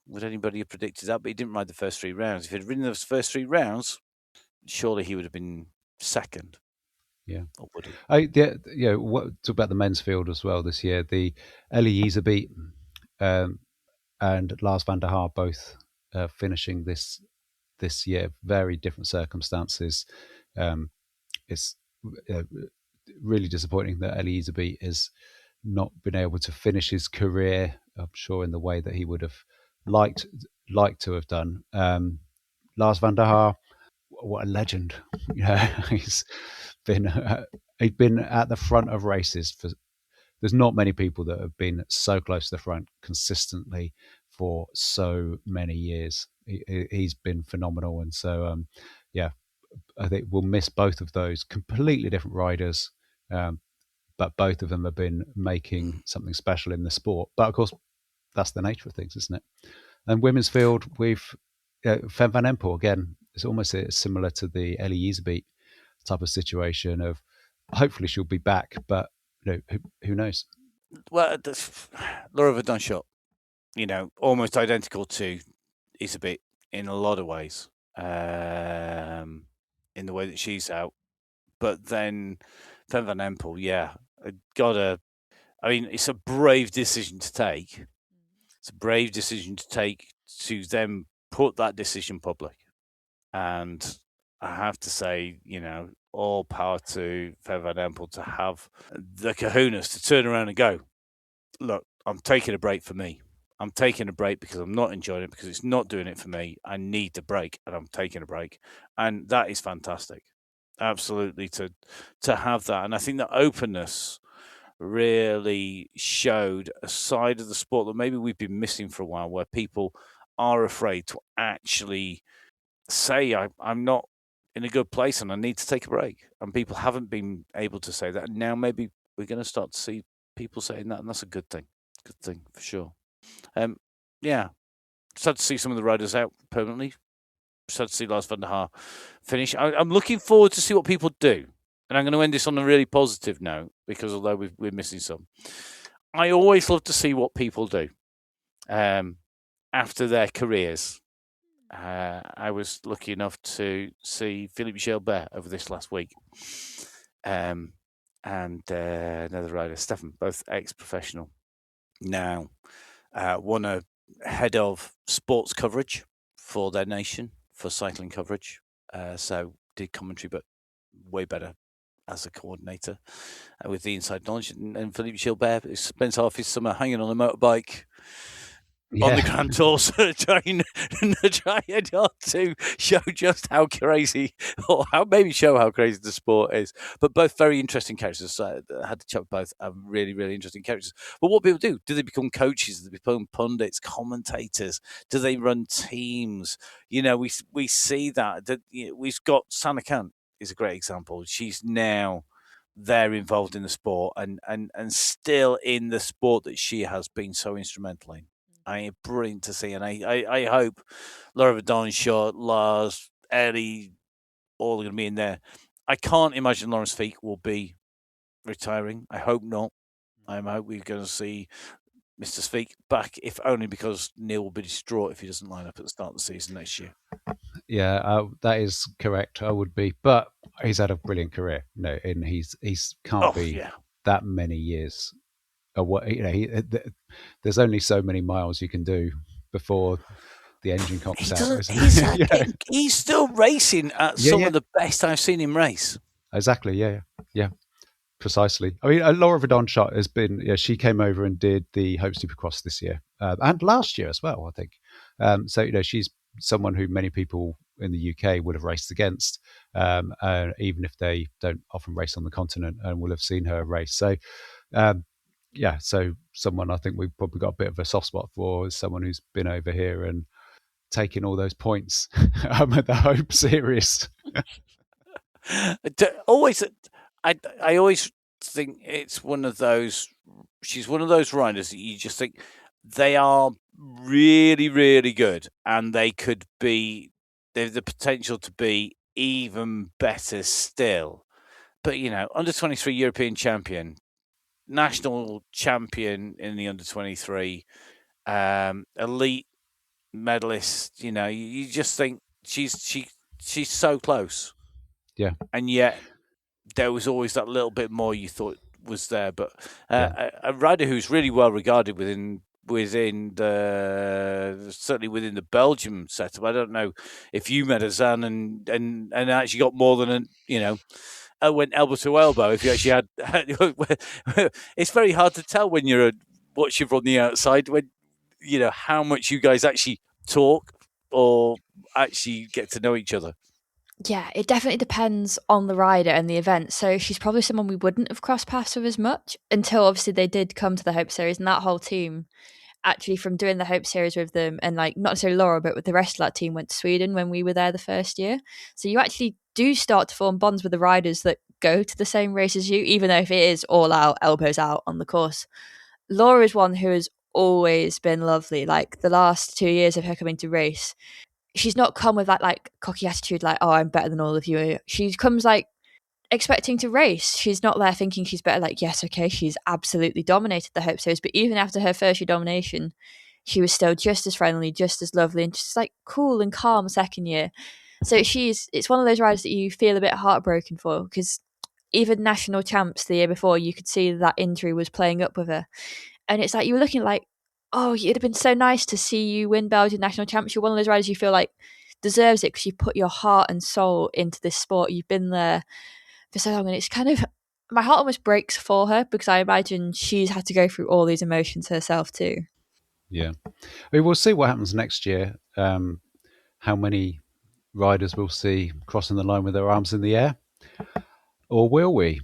Would anybody have predicted that? But he didn't ride the first 3 rounds. If he'd ridden those first 3 rounds, surely he would have been second.
Yeah.
Or would he?
Talk about the men's field as well this year. The Elie Iserbyt and Lars van der Haar both finishing this year. Very different circumstances. It's really disappointing that Elie Iserbyt has not been able to finish his career, I'm sure, in the way that he would have liked to have done. Lars van der Haar, what a legend! He'd been at the front of races for. There's not many people that have been so close to the front consistently for so many years. He's been phenomenal, and so I think we'll miss both of those completely different riders. But both of them have been making something special in the sport. But of course, that's the nature of things, isn't it? And women's field, we've Fem van Empel again. It's almost similar to the Elie Iserbyt type of situation of hopefully she'll be back, but who knows?
Well, Laura Verdonschot, almost identical to Iserbyt in a lot of ways, in the way that she's out. But then Fem van Empel, it's a brave decision to take. It's a brave decision to take to then put that decision public. And I have to say, all power to Fem van Empel to have the kahunas to turn around and go, look, I'm taking a break for me. I'm taking a break because I'm not enjoying it, because it's not doing it for me. I need the break, and I'm taking a break. And that is fantastic. Absolutely, to have that. And I think that openness really showed a side of the sport that maybe we've been missing for a while, where people are afraid to actually say, I'm not in a good place and I need to take a break. And people haven't been able to say that. And now maybe we're going to start to see people saying that, and that's a good thing. Good thing, for sure. Sad to see some of the riders out permanently. Sad to see Lars van der Haar finish. I'm looking forward to see what people do. and I'm going to end this on a really positive note, because although we're missing some, I always love to see what people do after their careers. I was lucky enough to see Philippe Gilbert over this last week, and another rider, Stefan, both ex-professional. Now, one a head of sports coverage for their nation, for cycling coverage. So did commentary, but way better as a coordinator with the inside knowledge. And Philippe Gilbert spends half his summer hanging on a motorbike on the Grand Tours, trying not to show just how crazy, or show how crazy the sport is. But both very interesting characters. I had to chat with both. Really, really interesting characters. But what people do they become coaches? Do they become pundits, commentators? Do they run teams? We see that we've got Sana Khan is a great example. She's now there involved in the sport and still in the sport that she has been so instrumental in. Brilliant to see, and I hope Laura Verdon, Lars, Ellie, all are going to be in there. I can't imagine Lawrence Feek will be retiring. I hope not. I hope we're going to see Mr. Feek back, if only because Neil will be distraught if he doesn't line up at the start of the season next year.
Yeah, that is correct. I would be, but he's had a brilliant career. And he's can't be that many years away. There's only so many miles you can do before the engine comes out.
He's still racing at some of the best I've seen him race.
Exactly. Yeah. Precisely. I mean, Laura Verdonshot has been. She came over and did the Hope Supercross this year and last year as well, I think. So she's someone who many people in the UK would have raced against, even if they don't often race on the continent, and will have seen her race. So. So someone I think we've probably got a bit of a soft spot for is someone who's been over here and taking all those points at the Hope Series.
I always think it's one of those. She's one of those riders that you just think they are really, really good, and they have the potential to be even better still. But under 23 European champion, national champion in the under 23, elite medalist. You just think she's so close.
Yeah,
and yet there was always that little bit more you thought was there. But a rider who's really well regarded within certainly within the Belgium setup. I don't know if you met Azan and actually got more than went elbow to elbow. If you actually had, it's very hard to tell when you're watching from the outside when how much you guys actually talk or actually get to know each other.
Yeah, it definitely depends on the rider and the event. So she's probably someone we wouldn't have crossed paths with as much until obviously they did come to the Hope Series, and that whole team, actually from doing the Hope Series with them, and not necessarily Laura, but with the rest of that team, went to Sweden when we were there the first year. So you actually do start to form bonds with the riders that go to the same race as you, even though if it is all out, elbows out on the course. Laura is one who has always been lovely. Like the last 2 years of her coming to race, she's not come with that cocky attitude oh, I'm better than all of you. She comes expecting to race. She's not there thinking she's better. Yes, okay, she's absolutely dominated the Hope Series, but even after her first year domination, she was still just as friendly, just as lovely, and just cool and calm second year. So it's one of those riders that you feel a bit heartbroken for, because even national champs the year before, you could see that injury was playing up with her. And it's you were looking oh, it'd have been so nice to see you win Belgian national champs. You're one of those riders you feel deserves it because you put your heart and soul into this sport. You've been there for so long, and it's kind of, my heart almost breaks for her, because I imagine she's had to go through all these emotions herself too.
Yeah. We'll see what happens next year. How many riders we'll see crossing the line with their arms in the air, or will we?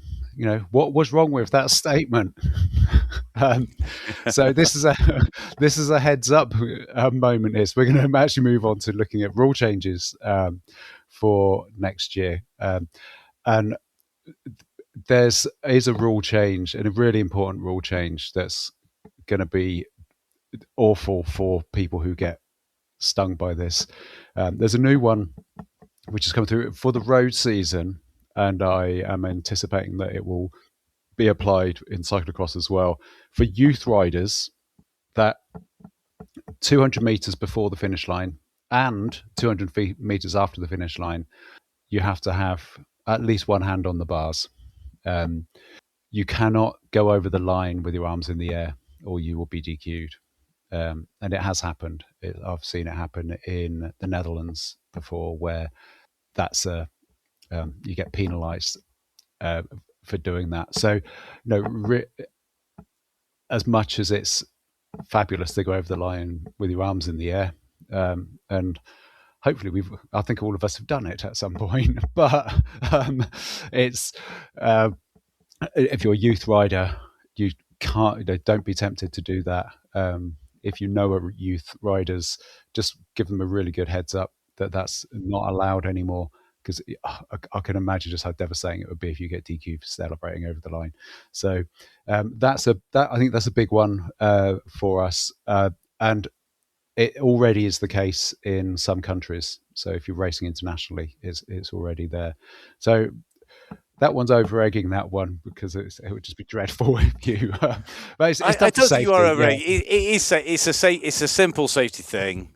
What was wrong with that statement? So this is a heads up moment. We're going to actually move on to looking at rule changes for next year, and there is a rule change, and a really important rule change that's going to be awful for people who get stung by this. There's a new one which has come through for the road season. and I am anticipating that it will be applied in cyclocross as well. For youth riders, that 200 meters before the finish line and 200 meters after the finish line, you have to have at least one hand on the bars. You cannot go over the line with your arms in the air, or you will be DQ'd. And it has happened. I've seen it happen in the Netherlands before, where that's you get penalised for doing that. So, as much as it's fabulous to go over the line with your arms in the air, and hopefully I think all of us have done it at some point, but it's if you're a youth rider, you can't, don't be tempted to do that. If you know youth riders, just give them a really good heads up that that's not allowed anymore, because I can imagine just how devastating it would be if you get DQ for celebrating over the line. So I think that's a big one for us, and it already is the case in some countries. So if you're racing internationally, it's already there. So that one's over-egging that one, because it would just be dreadful if you. But it's
I don't think you are over-egging. It's a simple safety thing.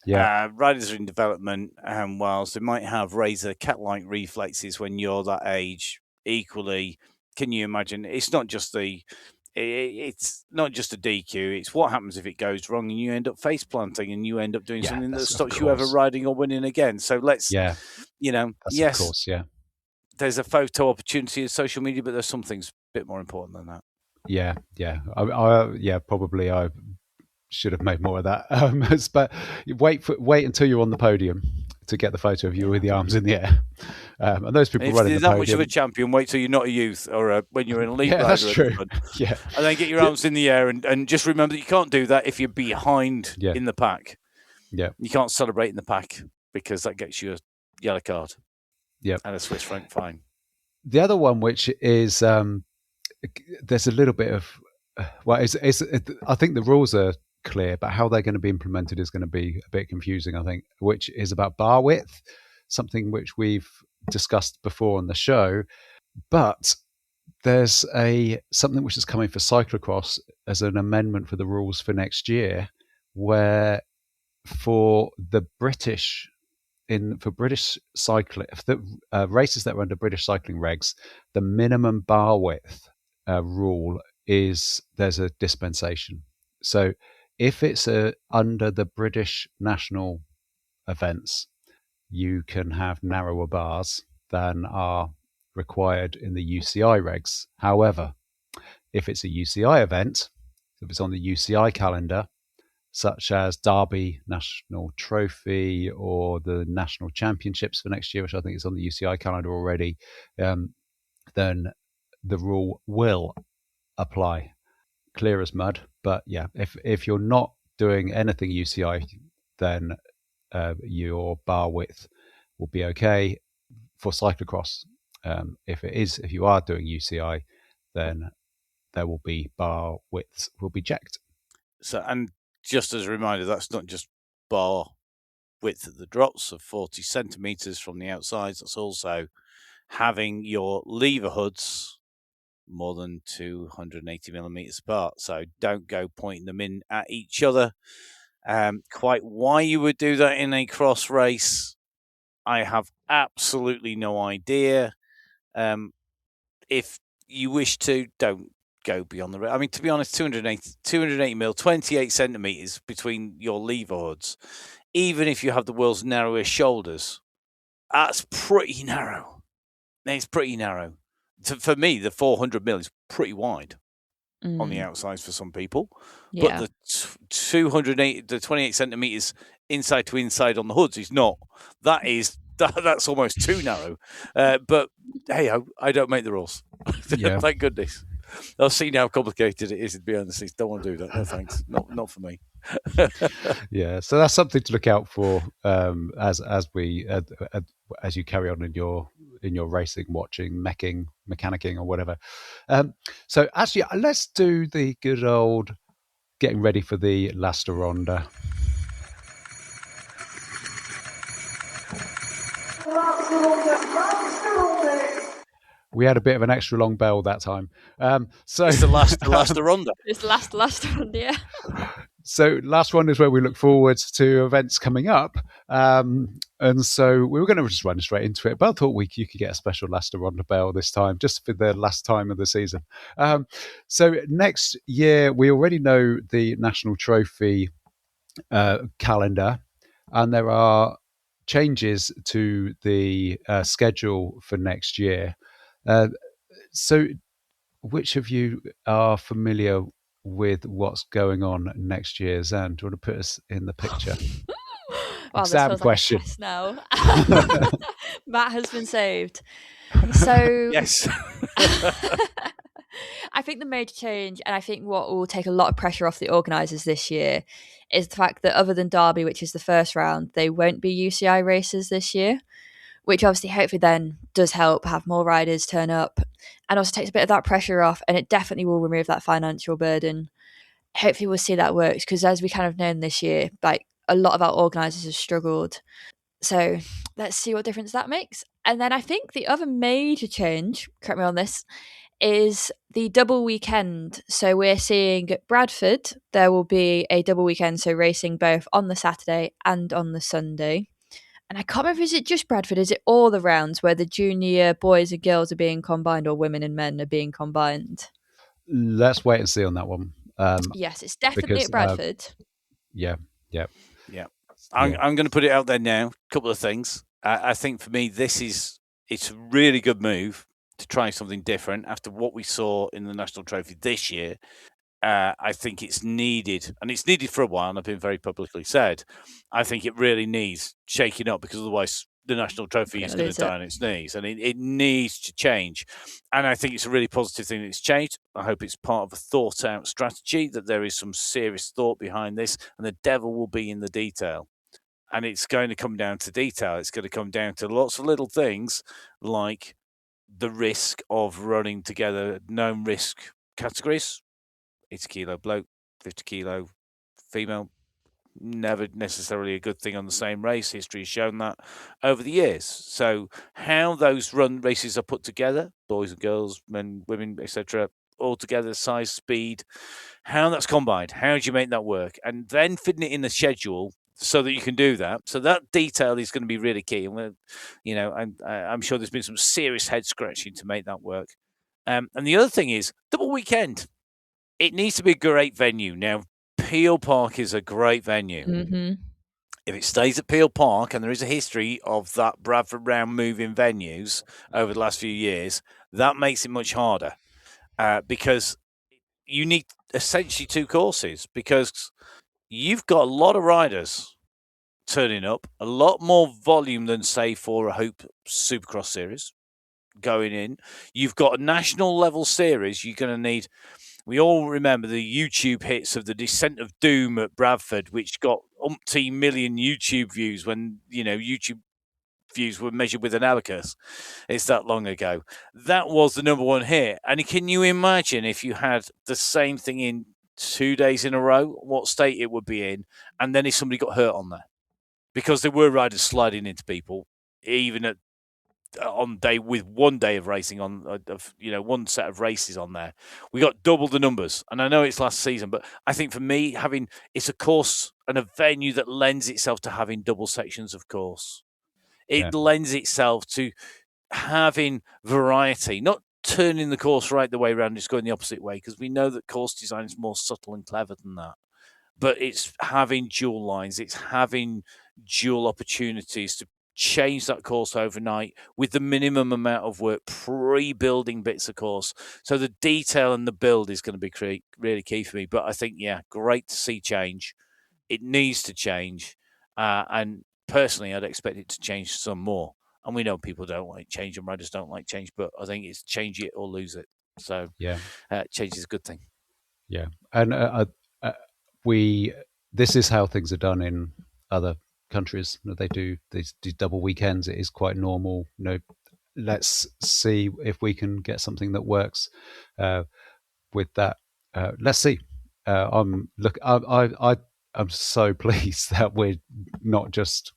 Yeah.
Riders are in development, and whilst they might have razor cat-like reflexes when you're that age, equally, can you imagine? It's not just a DQ. It's what happens if it goes wrong and you end up face planting and you end up doing something that stops you ever riding or winning again. So let's, yes,
of course, yeah.
There's a photo opportunity in social media, but there's some things a bit more important than that.
Yeah. Probably I should have made more of that. But wait until you're on the podium to get the photo of you with the arms in the air. And those people running the podium. If
you're that much of a champion, wait till you're not a youth or when you're an elite rider.
That's true. Yeah.
And then get your arms in the air, and just remember that you can't do that if you're behind in the pack.
Yeah.
You can't celebrate in the pack, because that gets you a yellow card.
Yeah.
And a Swiss franc fine.
The other one, which is there's a little bit of I think the rules are clear, but how they're going to be implemented is going to be a bit confusing, I think, which is about bar width, something which we've discussed before on the show. But there's something which is coming for cyclocross as an amendment for the rules for next year, where for British cycling, the races that are under British cycling regs, the minimum bar width rule is there's a dispensation. So if it's under the British national events, you can have narrower bars than are required in the UCI regs. However, if it's a UCI event, if it's on the UCI calendar, such as Derby National Trophy or the National Championships for next year, which I think is on the UCI calendar already, then the rule will apply. Clear as mud. But yeah, if you're not doing anything UCI, then your bar width will be okay for cyclocross. If you are doing UCI, then there will be bar widths will be checked.
So, and just as a reminder, that's not just bar width at the drops of 40 centimetres from the outsides. That's also having your lever hoods more than 280 millimetres apart. So don't go pointing them in at each other. Quite why you would do that in a cross race, I have absolutely no idea. If you wish to, don't go beyond the. I mean, to be honest, 280 mil, 28 centimetres between your lever hoods, even if you have the world's narrowest shoulders, that's pretty narrow. It's pretty narrow. For me, the 400 mil is pretty wide on the outsides for some people. Yeah. But the 28 centimetres inside to inside on the hoods is not. That's almost too narrow. But hey, I don't make the rules. Yeah. Thank goodness. I've seen how complicated it is, to be honest. Don't want to do that. No thanks. Not for me.
Yeah, so that's something to look out for as you carry on in your racing, watching, mechanicking, or whatever. So actually, let's do the good old getting ready for the Lasta Ronda. We had a bit of an extra long bell that time. So
It's the last ronda.
It's the last one, yeah.
So last one is where we look forward to events coming up. And so we were going to just run straight into it, but I thought you could get a special last ronda bell this time, just for the last time of the season. So next year, we already know the National Trophy calendar, and there are changes to the schedule for next year. So which of you are familiar with what's going on next year? Zan, do you want to put us in the picture?
Wow,
Exam
this feels
question.
like a test now. Matt has been saved. So
Yes.
I think the major change, and I think what will take a lot of pressure off the organisers this year, is the fact that other than Derby, which is the first round, they won't be UCI races this year, which obviously hopefully then does help have more riders turn up and also takes a bit of that pressure off, and it definitely will remove that financial burden. Hopefully we'll see that works, because as we kind of known this year, like a lot of our organisers have struggled. So let's see what difference that makes. And then I think the other major change, correct me on this, is the double weekend. So we're seeing Bradford, there will be a double weekend, so racing both on the Saturday and on the Sunday. And I can't remember, is it just Bradford? Is it all the rounds where the junior boys and girls are being combined, or women and men are being combined?
Let's wait and see on that one.
Yes, it's definitely
because,
at Bradford.
Yeah.
I'm going to put it out there now. A couple of things. I think for me, it's a really good move to try something different after what we saw in the National Trophy this year. I think it's needed, and it's needed for a while, and I've been very publicly said. I think it really needs shaking up, because otherwise the National Trophy is going to die on its knees, and it needs to change. And I think it's a really positive thing that it's changed. I hope it's part of a thought-out strategy, that there is some serious thought behind this, and the devil will be in the detail. And it's going to come down to detail. It's going to come down to lots of little things, like the risk of running together known risk categories. 80 kilo bloke, 50 kilo female, never necessarily a good thing on the same race. History has shown that over the years. So how those run races are put together, boys and girls, men, women, etc., all together, size, speed, how that's combined, how do you make that work? And then fitting it in the schedule so that you can do that. So that detail is going to be really key. And, I'm sure there's been some serious head scratching to make that work. And the other thing is double weekend. It needs to be a great venue. Now, Peel Park is a great venue.
Mm-hmm.
If it stays at Peel Park, and there is a history of that Bradford round moving venues over the last few years, that makes it much harder, because you need essentially two courses, because you've got a lot of riders turning up, a lot more volume than, say, for a Hope Supercross series going in. You've got a national level series. You're going to need... We all remember the YouTube hits of the Descent of Doom at Bradford, which got umpteen million YouTube views when, YouTube views were measured with an abacus. It's that long ago. That was the number one hit. And can you imagine if you had the same thing in 2 days in a row, what state it would be in? And then if somebody got hurt on there, because there were riders sliding into people, even on day with 1 day of racing on, one set of races on there. We got double the numbers. And I know it's last season, but I think for me, it's a course and a venue that lends itself to having double sections of course. It lends itself to having variety, not turning the course right the way around, just going the opposite way, because we know that course design is more subtle and clever than that. But it's having dual lines, it's having dual opportunities to change that course overnight with the minimum amount of work, pre-building bits of course. So the detail and the build is going to be really key for me. But I think, great to see change. It needs to change. And personally, I'd expect it to change some more. And we know people don't like change and riders don't like change, but I think it's change it or lose it. So change is a good thing.
Yeah. And this is how things are done in other countries. They do these double weekends. It is quite normal. Let's see if we can get something that works with that. Let's see. I'm so pleased that we're not just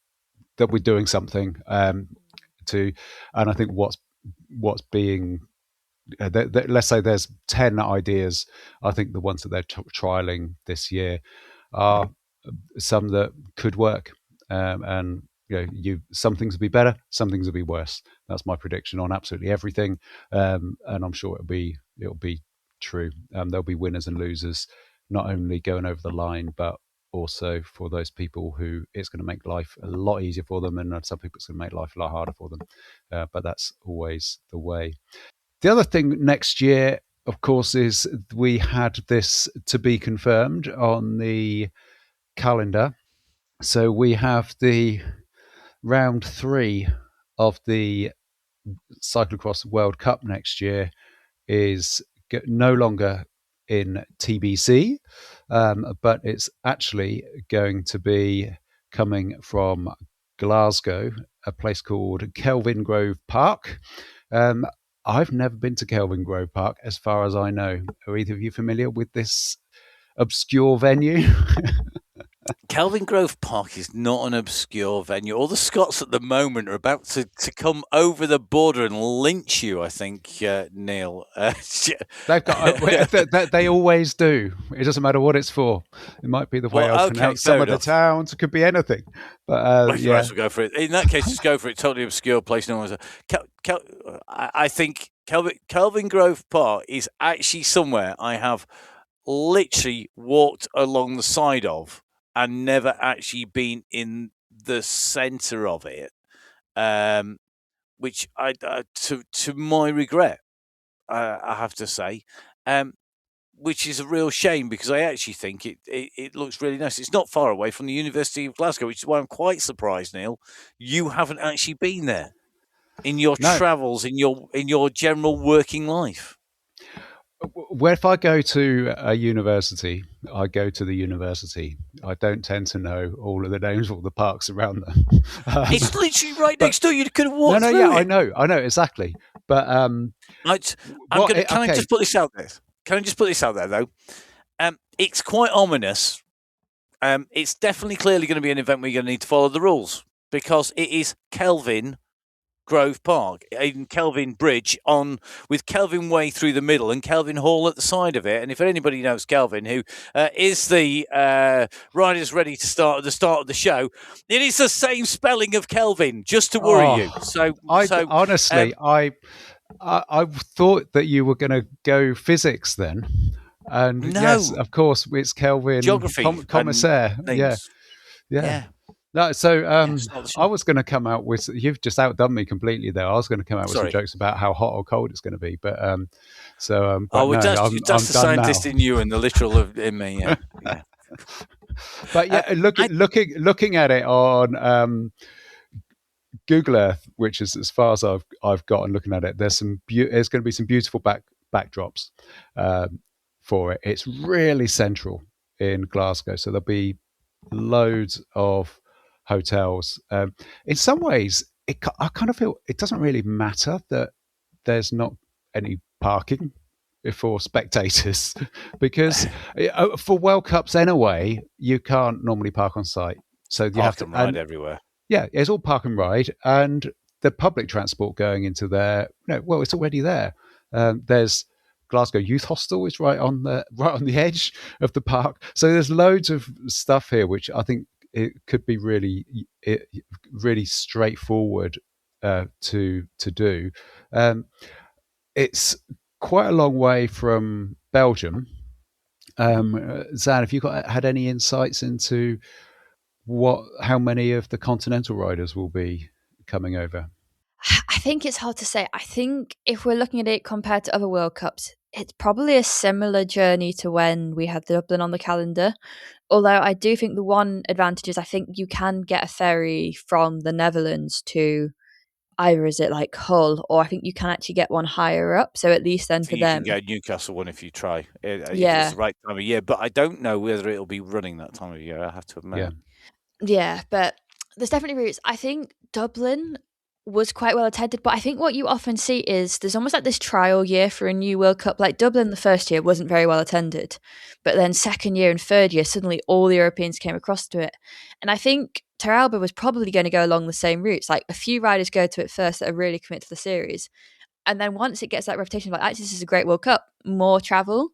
that we're doing something and I think what's what's being. Let's say there's 10 ideas. I think the ones that they're trialing this year are some that could work, and some things will be better, some things will be worse. That's my prediction on absolutely everything, and I'm sure it'll be true. There'll be winners and losers, not only going over the line, but also for those people who it's going to make life a lot easier for them, and some people it's going to make life a lot harder for them. But that's always the way. The other thing next year, of course, is we had this to be confirmed on the calendar. So we have the round 3 of the Cyclocross World Cup next year is no longer in TBC, but it's actually going to be coming from Glasgow, a place called Kelvin Grove Park. I've never been to Kelvin Grove Park, as far as I know. Are either of you familiar with this obscure venue?
Kelvin Grove Park is not an obscure venue. All the Scots at the moment are about to come over the border and lynch you, I think, Neil.
They've got, they always do. It doesn't matter what it's for. It might be the way I pronounce some of the towns. It could be anything. But
yeah, we'll go for it. In that case, just go for it. Totally obscure place. No one's. I think Kelvin Grove Park is actually somewhere I have literally walked along the side of and never actually been in the centre of it, which I, to my regret, I have to say, which is a real shame because I actually think it looks really nice. It's not far away from the University of Glasgow, which is why I'm quite surprised, Neil, you haven't actually been there in your travels, in your general working life.
Well, if I go to a university, I go to the university. I don't tend to know all of the names of all the parks around them.
It's literally right next door. You could have walked through it.
I know exactly. But
can I just put this out there? Can I just put this out there though? It's quite ominous. It's definitely clearly going to be an event where you're going to need to follow the rules because it is Kelvin Grove Park in Kelvin Bridge with Kelvin Way through the middle and Kelvin Hall at the side of it. And if anybody knows Kelvin, who is the riders ready to start at the start of the show, it is the same spelling of Kelvin, just to worry you.
Honestly, I thought that you were going to go physics then. And
no.
Yes, of course, it's Kelvin
Geography
Commissaire. Yeah. No, so I was going to come out with. You've just outdone me completely there. I was going to come out with some jokes about how hot or cold it's going to be, but that's
the scientist in you and the literal in me. Yeah.
But looking at it on Google Earth, which is as far as I've gotten looking at it, there's going to be some beautiful backdrops for it. It's really central in Glasgow, so there'll be loads of hotels. In some ways, I kind of feel it doesn't really matter that there's not any parking for spectators because for World Cups anyway, you can't normally park on site. So you have to
ride everywhere.
Yeah, it's all park and ride, and the public transport going into there. It's already there. There's Glasgow Youth Hostel is right on the edge of the park. So there's loads of stuff here, which I think it could be really straightforward to do. It's quite a long way from Belgium. Zan, have you had any insights into how many of the continental riders will be coming over?
I think it's hard to say. I think if we're looking at it compared to other World Cups, it's probably a similar journey to when we had Dublin on the calendar. Although I do think the one advantage is I think you can get a ferry from the Netherlands to either is it like Hull, or I think you can actually get one higher up. So at least then for them,
you can get a Newcastle one if you try. If it's the right time of year. But I don't know whether it'll be running that time of year. I have to admit.
Yeah, but there's definitely routes. I think Dublin was quite well attended, but I think what you often see is there's almost like this trial year for a new World Cup. Like Dublin the first year wasn't very well attended, but then second year and third year, suddenly all the Europeans came across to it. And I think Terralba was probably going to go along the same routes. Like a few riders go to it first that are really committed to the series. And then once it gets that reputation, like, actually, this is a great World Cup, more travel.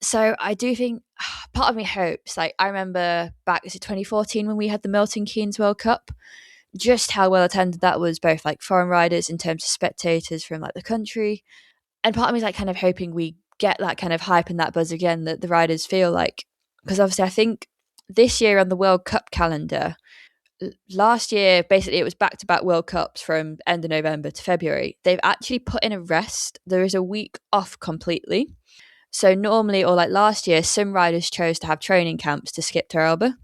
So I do think part of me hopes, like, I remember back, is it 2014 when we had the Milton Keynes World Cup, just how well attended that was, both like foreign riders in terms of spectators from like the country. And part of me is like kind of hoping we get that kind of hype and that buzz again, that the riders feel like, because obviously I think this year on the World Cup calendar, last year, basically it was back-to-back World Cups from end of November to February. They've actually put in a rest. There is a week off completely. So normally, or like last year, some riders chose to have training camps to skip Terralba.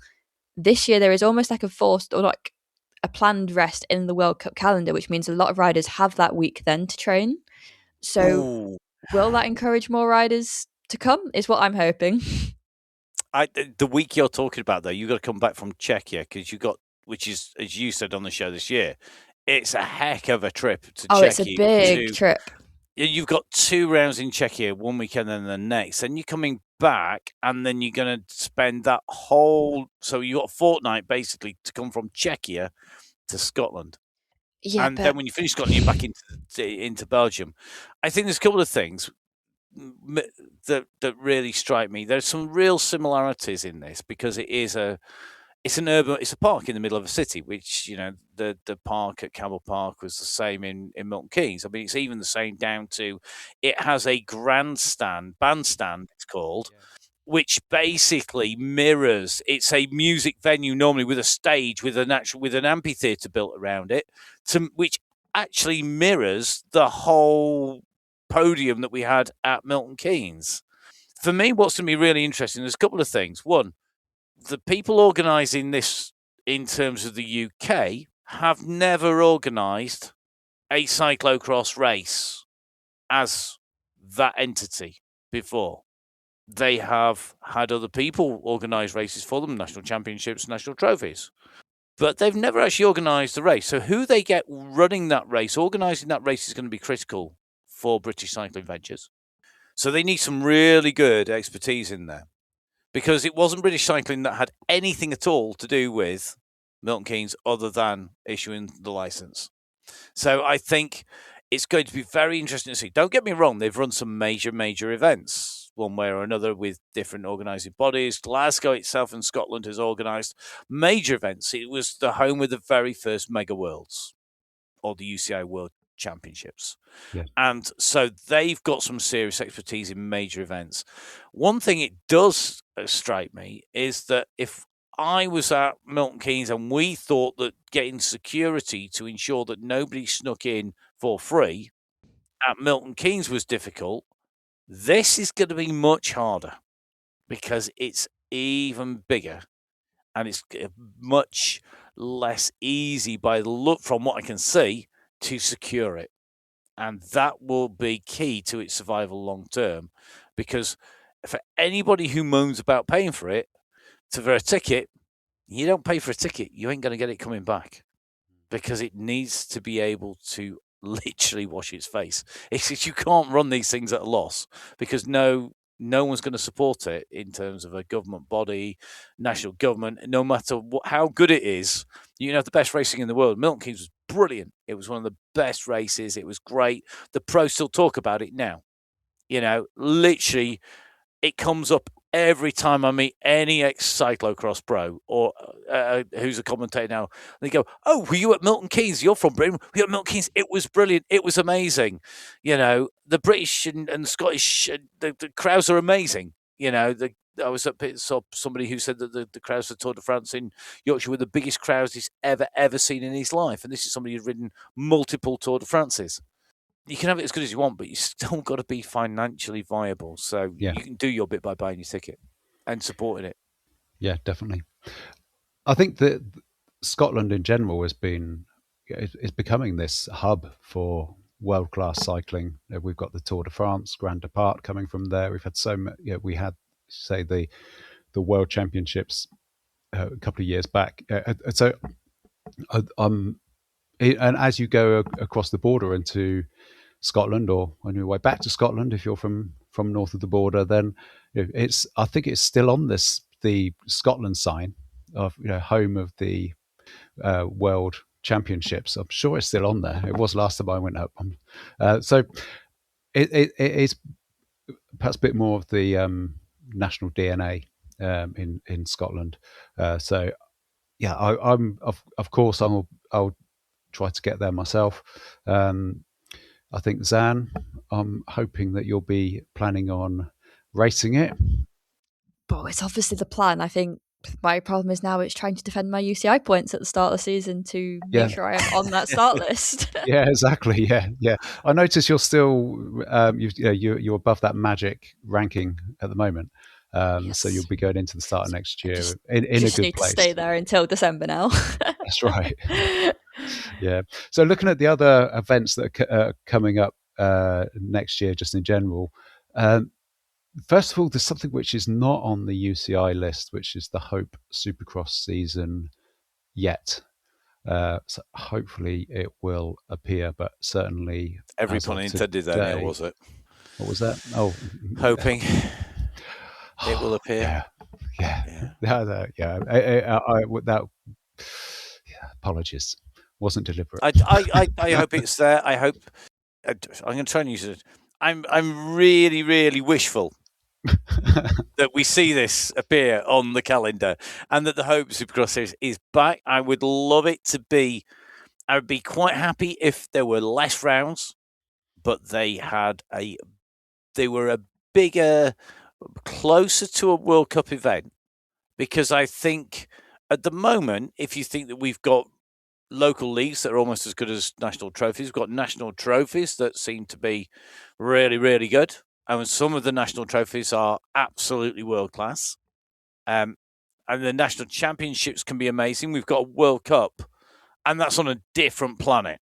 This year, there is almost like a forced or like a planned rest in the World Cup calendar, which means a lot of riders have that week then to train. So
Ooh.
will that encourage more riders to come, is what I'm hoping.
The week you're talking about, though, you've got to come back from Czechia because you got, which is, as you said on the show this year, it's a heck of a trip to Czechia.
It's a big trip.
You've got 2 rounds in Czechia, one weekend and the next. Then you're coming back, and then you're going to spend that whole. So you got a fortnight basically to come from Czechia to Scotland.
Yeah,
and then when you finish Scotland, you're back into Belgium. I think there's a couple of things that really strike me. There's some real similarities in this because it's a park in the middle of a city, which, you know, the park at Campbell Park was the same in Milton Keynes. I mean, it's even the same down to it has a bandstand it's called, which basically mirrors. It's a music venue normally with a stage with an amphitheatre built around it, which actually mirrors the whole podium that we had at Milton Keynes. For me, what's going to be really interesting, there's a couple of things. One, the people organising this in terms of the UK have never organised a cyclocross race as that entity before. They have had other people organise races for them, national championships, national trophies. But they've never actually organised the race. So who they get running that race, organising that race, is going to be critical for British Cycling Ventures. So they need some really good expertise in there. Because it wasn't British Cycling that had anything at all to do with Milton Keynes other than issuing the licence. So I think it's going to be very interesting to see. Don't get me wrong, they've run some major events, one way or another, with different organising bodies. Glasgow itself in Scotland has organised major events. It was the home of the very first Mega Worlds, or the UCI World Championships.
Yeah.
And so they've got some serious expertise in major events. One thing it does strike me is that if I was at Milton Keynes and we thought that getting security to ensure that nobody snuck in for free at Milton Keynes was difficult, this is going to be much harder because it's even bigger and it's much less easy by the look from what I can see to secure it. And that will be key to its survival long term, because for anybody who moans about paying for it, for a ticket, you don't pay for a ticket, you ain't going to get it coming back, because it needs to be able to literally wash its face. You can't run these things at a loss, because no one's going to support it in terms of a government body, national government, no matter how good it is. You can have the best racing in the world. Milton Keynes was brilliant. It was one of the best races. It was great. The pros still talk about it now. You know, literally, it comes up every time I meet any ex-cyclocross pro or who's a commentator now. They go, "Oh, were you at Milton Keynes? You're from Britain. Were you at Milton Keynes? It was brilliant. It was amazing." You know, the British and Scottish, the crowds are amazing. You know, I was at saw somebody who said that the crowds for Tour de France in Yorkshire were the biggest crowds he's ever seen in his life. And this is somebody who's ridden multiple Tour de Frances. You can have it as good as you want, but you still got to be financially viable. So you can do your bit by buying your ticket and supporting it.
Yeah, definitely. I think that Scotland in general is becoming this hub for world-class cycling. We've got the Tour de France, Grand Depart coming from there. We've had we had, say, the World Championships a couple of years back. And as you go across the border into Scotland, or on your way back to Scotland, if you're from north of the border, then I think it's still on the Scotland sign of home of the World Championships. I'm sure it's still on there. It was last time I went up. So it is perhaps a bit more of the national DNA in Scotland. So yeah, I'm of course I'll try to get there myself. I think Zan, I'm hoping that you'll be planning on racing it.
But it's obviously the plan. I think my problem is now it's trying to defend my UCI points at the start of the season to
Yeah.
make sure I am on that start list.
Yeah, exactly. Yeah. I notice you're still you're above that magic ranking at the moment. So you'll be going into the start of next year in a
just
good
need
place.
to stay there until December now.
That's right. Yeah. So looking at the other events that are coming up next year, just in general. First of all, there's something which is not on the UCI list, which is the Hope Supercross season yet. So hopefully it will appear, but certainly
every pun intended there, Neil, was it?
What was that? Oh,
hoping it will appear.
Yeah. Apologies, wasn't deliberate.
I hope it's there. I hope I'm going to try and use it. I'm really, really wishful that we see this appear on the calendar and that the Hope Supercross Series is back. I would love it to be. I would be quite happy if there were less rounds, but they were a bigger, closer to a World Cup event, because I think at the moment, if you think that we've got local leagues that are almost as good as national trophies, we've got national trophies that seem to be really, really good. And some of the national trophies are absolutely world class. And the national championships can be amazing. We've got a World Cup, and that's on a different planet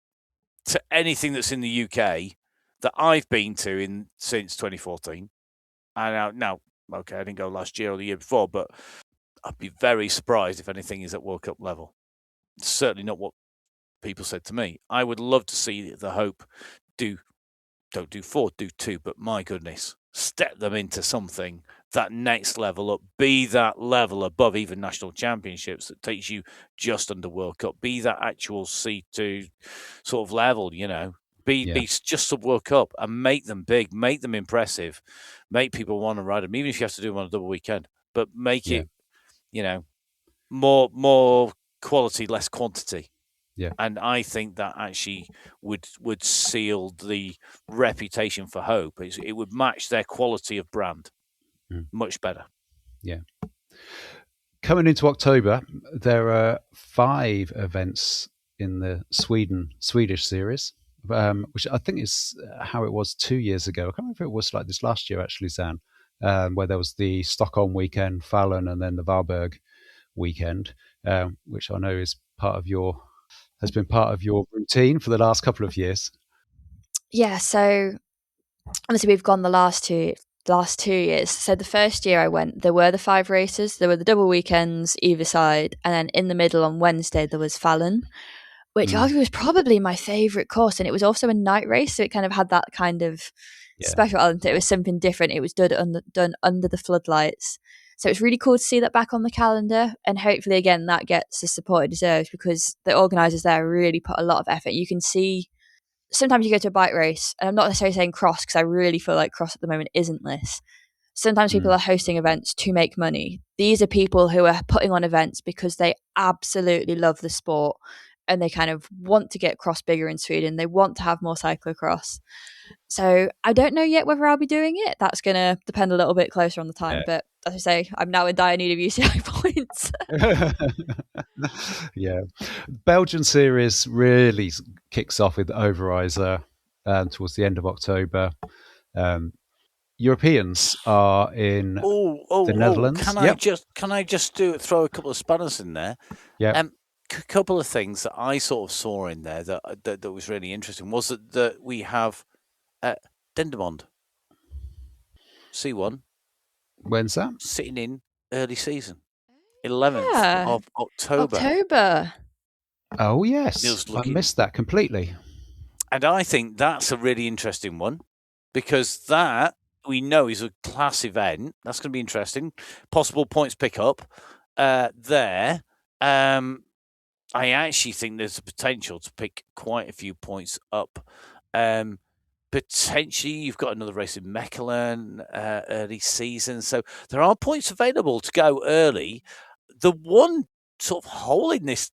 to anything that's in the UK that I've been to since 2014. And now, okay, I didn't go last year or the year before, but I'd be very surprised if anything is at World Cup level. It's certainly not what people said to me. I would love to see the Hope don't do 4, do 2, but my goodness, step them into something, that next level up, be that level above even national championships that takes you just under World Cup, be that actual C2 sort of level, be just a World Cup and make them big, make them impressive, make people want to ride them, even if you have to do them on a double weekend, but make it, more quality, less quantity.
Yeah.
And I think that actually would seal the reputation for Hope. It would match their quality of brand much better.
Yeah. Coming into October, there are 5 events in the Swedish series, which I think is how it was 2 years ago. I can't remember if it was like this last year, actually, Zan, where there was the Stockholm weekend, Fallon, and then the Varberg weekend, which I know has been part of your routine for the last couple of years.
Yeah, so obviously we've gone the last two years. So the first year I went, there were the 5 races. There were the double weekends either side, and then in the middle on Wednesday there was Fallon, which arguably was probably my favourite course, and it was also a night race, so it kind of had that kind of special element. It was something different. It was done under the floodlights. So it's really cool to see that back on the calendar, and hopefully, again, that gets the support it deserves, because the organisers there really put a lot of effort. You can see, sometimes you go to a bike race, and I'm not necessarily saying cross, because I really feel like cross at the moment isn't this. Sometimes people are hosting events to make money. These are people who are putting on events because they absolutely love the sport, and they kind of want to get cross bigger in Sweden. They want to have more cyclocross. So I don't know yet whether I'll be doing it. That's going to depend a little bit closer on the time. But as I say, I'm now in dire need of UCI points.
Yeah. Belgian series really kicks off with Overijzer towards the end of October. Europeans are in the Netherlands.
Can I just throw a couple of spanners in there?
Yeah.
A couple of things that I sort of saw in there that was really interesting was that we have Dendermonde C1.
When's that?
Sitting in early season, 11th of October.
Oh yes, I missed that completely.
And I think that's a really interesting one, because that we know is a class event. That's going to be interesting. Possible points pick up there. I actually think there's a potential to pick quite a few points up. Potentially, you've got another race in Mechelen early season, so there are points available to go early. The one sort of hole in this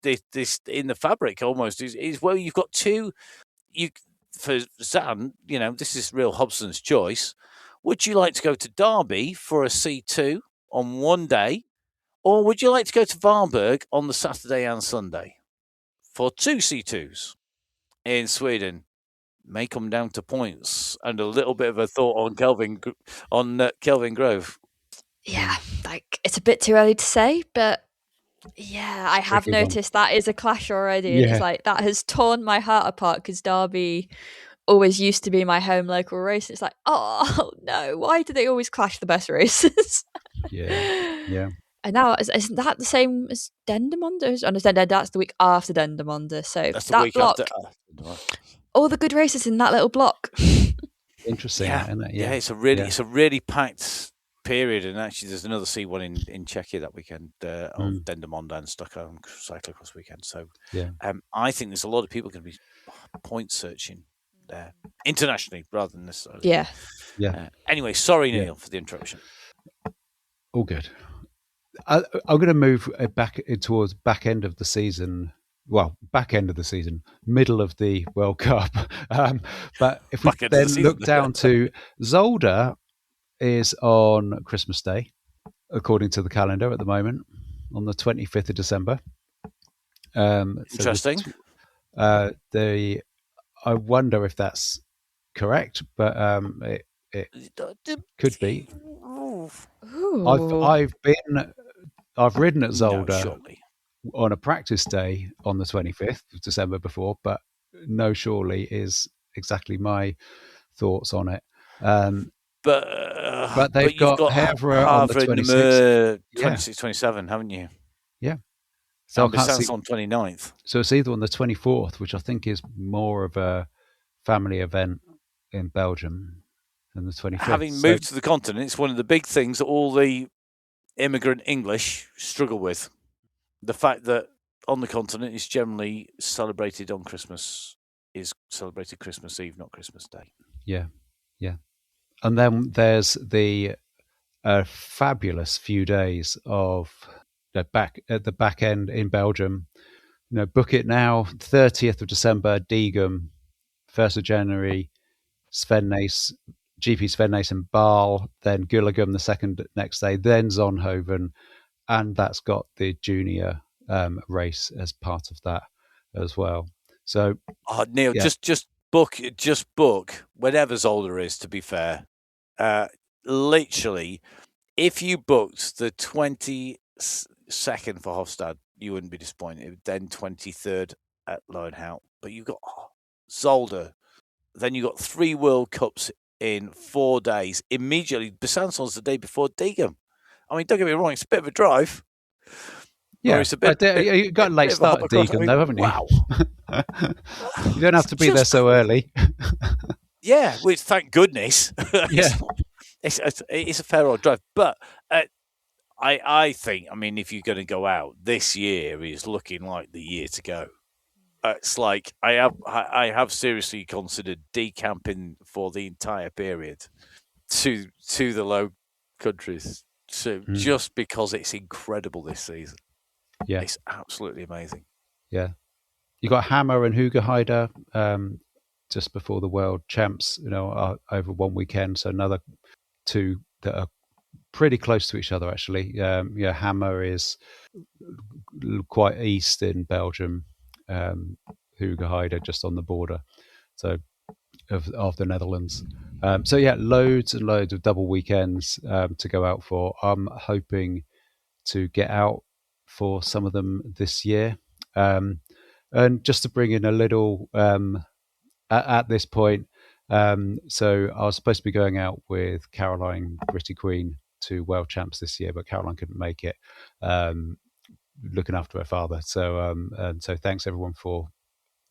in the fabric almost is where you've got two. For Zan, this is real Hobson's choice. Would you like to go to Derby for a C2 on one day, or would you like to go to Varberg on the Saturday and Sunday for two C2s in Sweden? May come down to points and a little bit of a thought on Kelvin Grove.
Yeah, it's a bit too early to say, but yeah, I have noticed that is a clash already. And it's like that has torn my heart apart because Derby always used to be my home local race. It's like, oh no, why do they always clash the best races?
Yeah.
And now, isn't that the same as Dendermonde? Understand that's the week after Dendermonde. So
that's the
that
week
block,
after.
All the good races in that little block.
Interesting.
Yeah,
isn't it?
Yeah, it's a really packed period, and actually, there's another C1 in Czechia that weekend on Dendermonde and Stockholm Cyclocross weekend. So, I think there's a lot of people going to be point searching there internationally rather than necessarily.
Yeah.
Anyway, sorry, Neil, for the interruption.
All good. I'm going to move back towards back end of the season. Well, back end of the season, middle of the World Cup. But if we then look down to Zolder is on Christmas Day, according to the calendar at the moment, on the 25th of December.
Interesting.
I wonder if that's correct, but it could be. I've ridden at Zolder on a practice day on the 25th of December before, but no surely is exactly my thoughts on it. But they've got Havre on the 26th.
26, 27, haven't you?
Yeah.
So Bissans on 29th.
So it's either on the 24th, which I think is more of a family event in Belgium, than the 25th.
Having moved to the continent, it's one of the big things that all the immigrant English struggle with. The fact that on the continent it's generally celebrated on Christmas, is celebrated Christmas Eve, not Christmas Day.
Yeah. And then there's the fabulous few days of back at the back end in Belgium. Book it now. 30th of December, Diegem. 1st of January, GP Svennaes and Baal. Then Gulligem the next day. Then Zonhoven, and that's got the junior race as part of that as well. So,
Neil, just book whenever Zolder is. To be fair, literally, if you booked the 22nd for Hofstad, you wouldn't be disappointed. Then 23rd at Lowenhout, but you've got Zolder. Then you got 3 World Cups in 4 days. Immediately, Besançon's the day before Diegem. I mean, don't get me wrong; it's a bit of a drive.
Yeah, you got a late start at Diegem, though, haven't you?
Wow.
You don't have to be there so early.
Yeah, which thank goodness.
Yeah,
it's a fair old drive, but I think, I mean, if you're going to go out, this year is looking like the year to go. It's like I have seriously considered decamping for the entire period to the Low Countries, just because it's incredible this season.
Yeah,
it's absolutely amazing.
Yeah, you got Hammer and Hugerheide just before the World Champs, over one weekend. So another 2 that are pretty close to each other, actually. Hammer is quite east in Belgium. Hugerheide just on the border, so of the Netherlands. Loads and loads of double weekends to go out for. I'm hoping to get out for some of them this year. And just to bring in a little at this point, so I was supposed to be going out with Caroline Britty Queen to World Champs this year, but Caroline couldn't make it, looking after her father. So thanks everyone for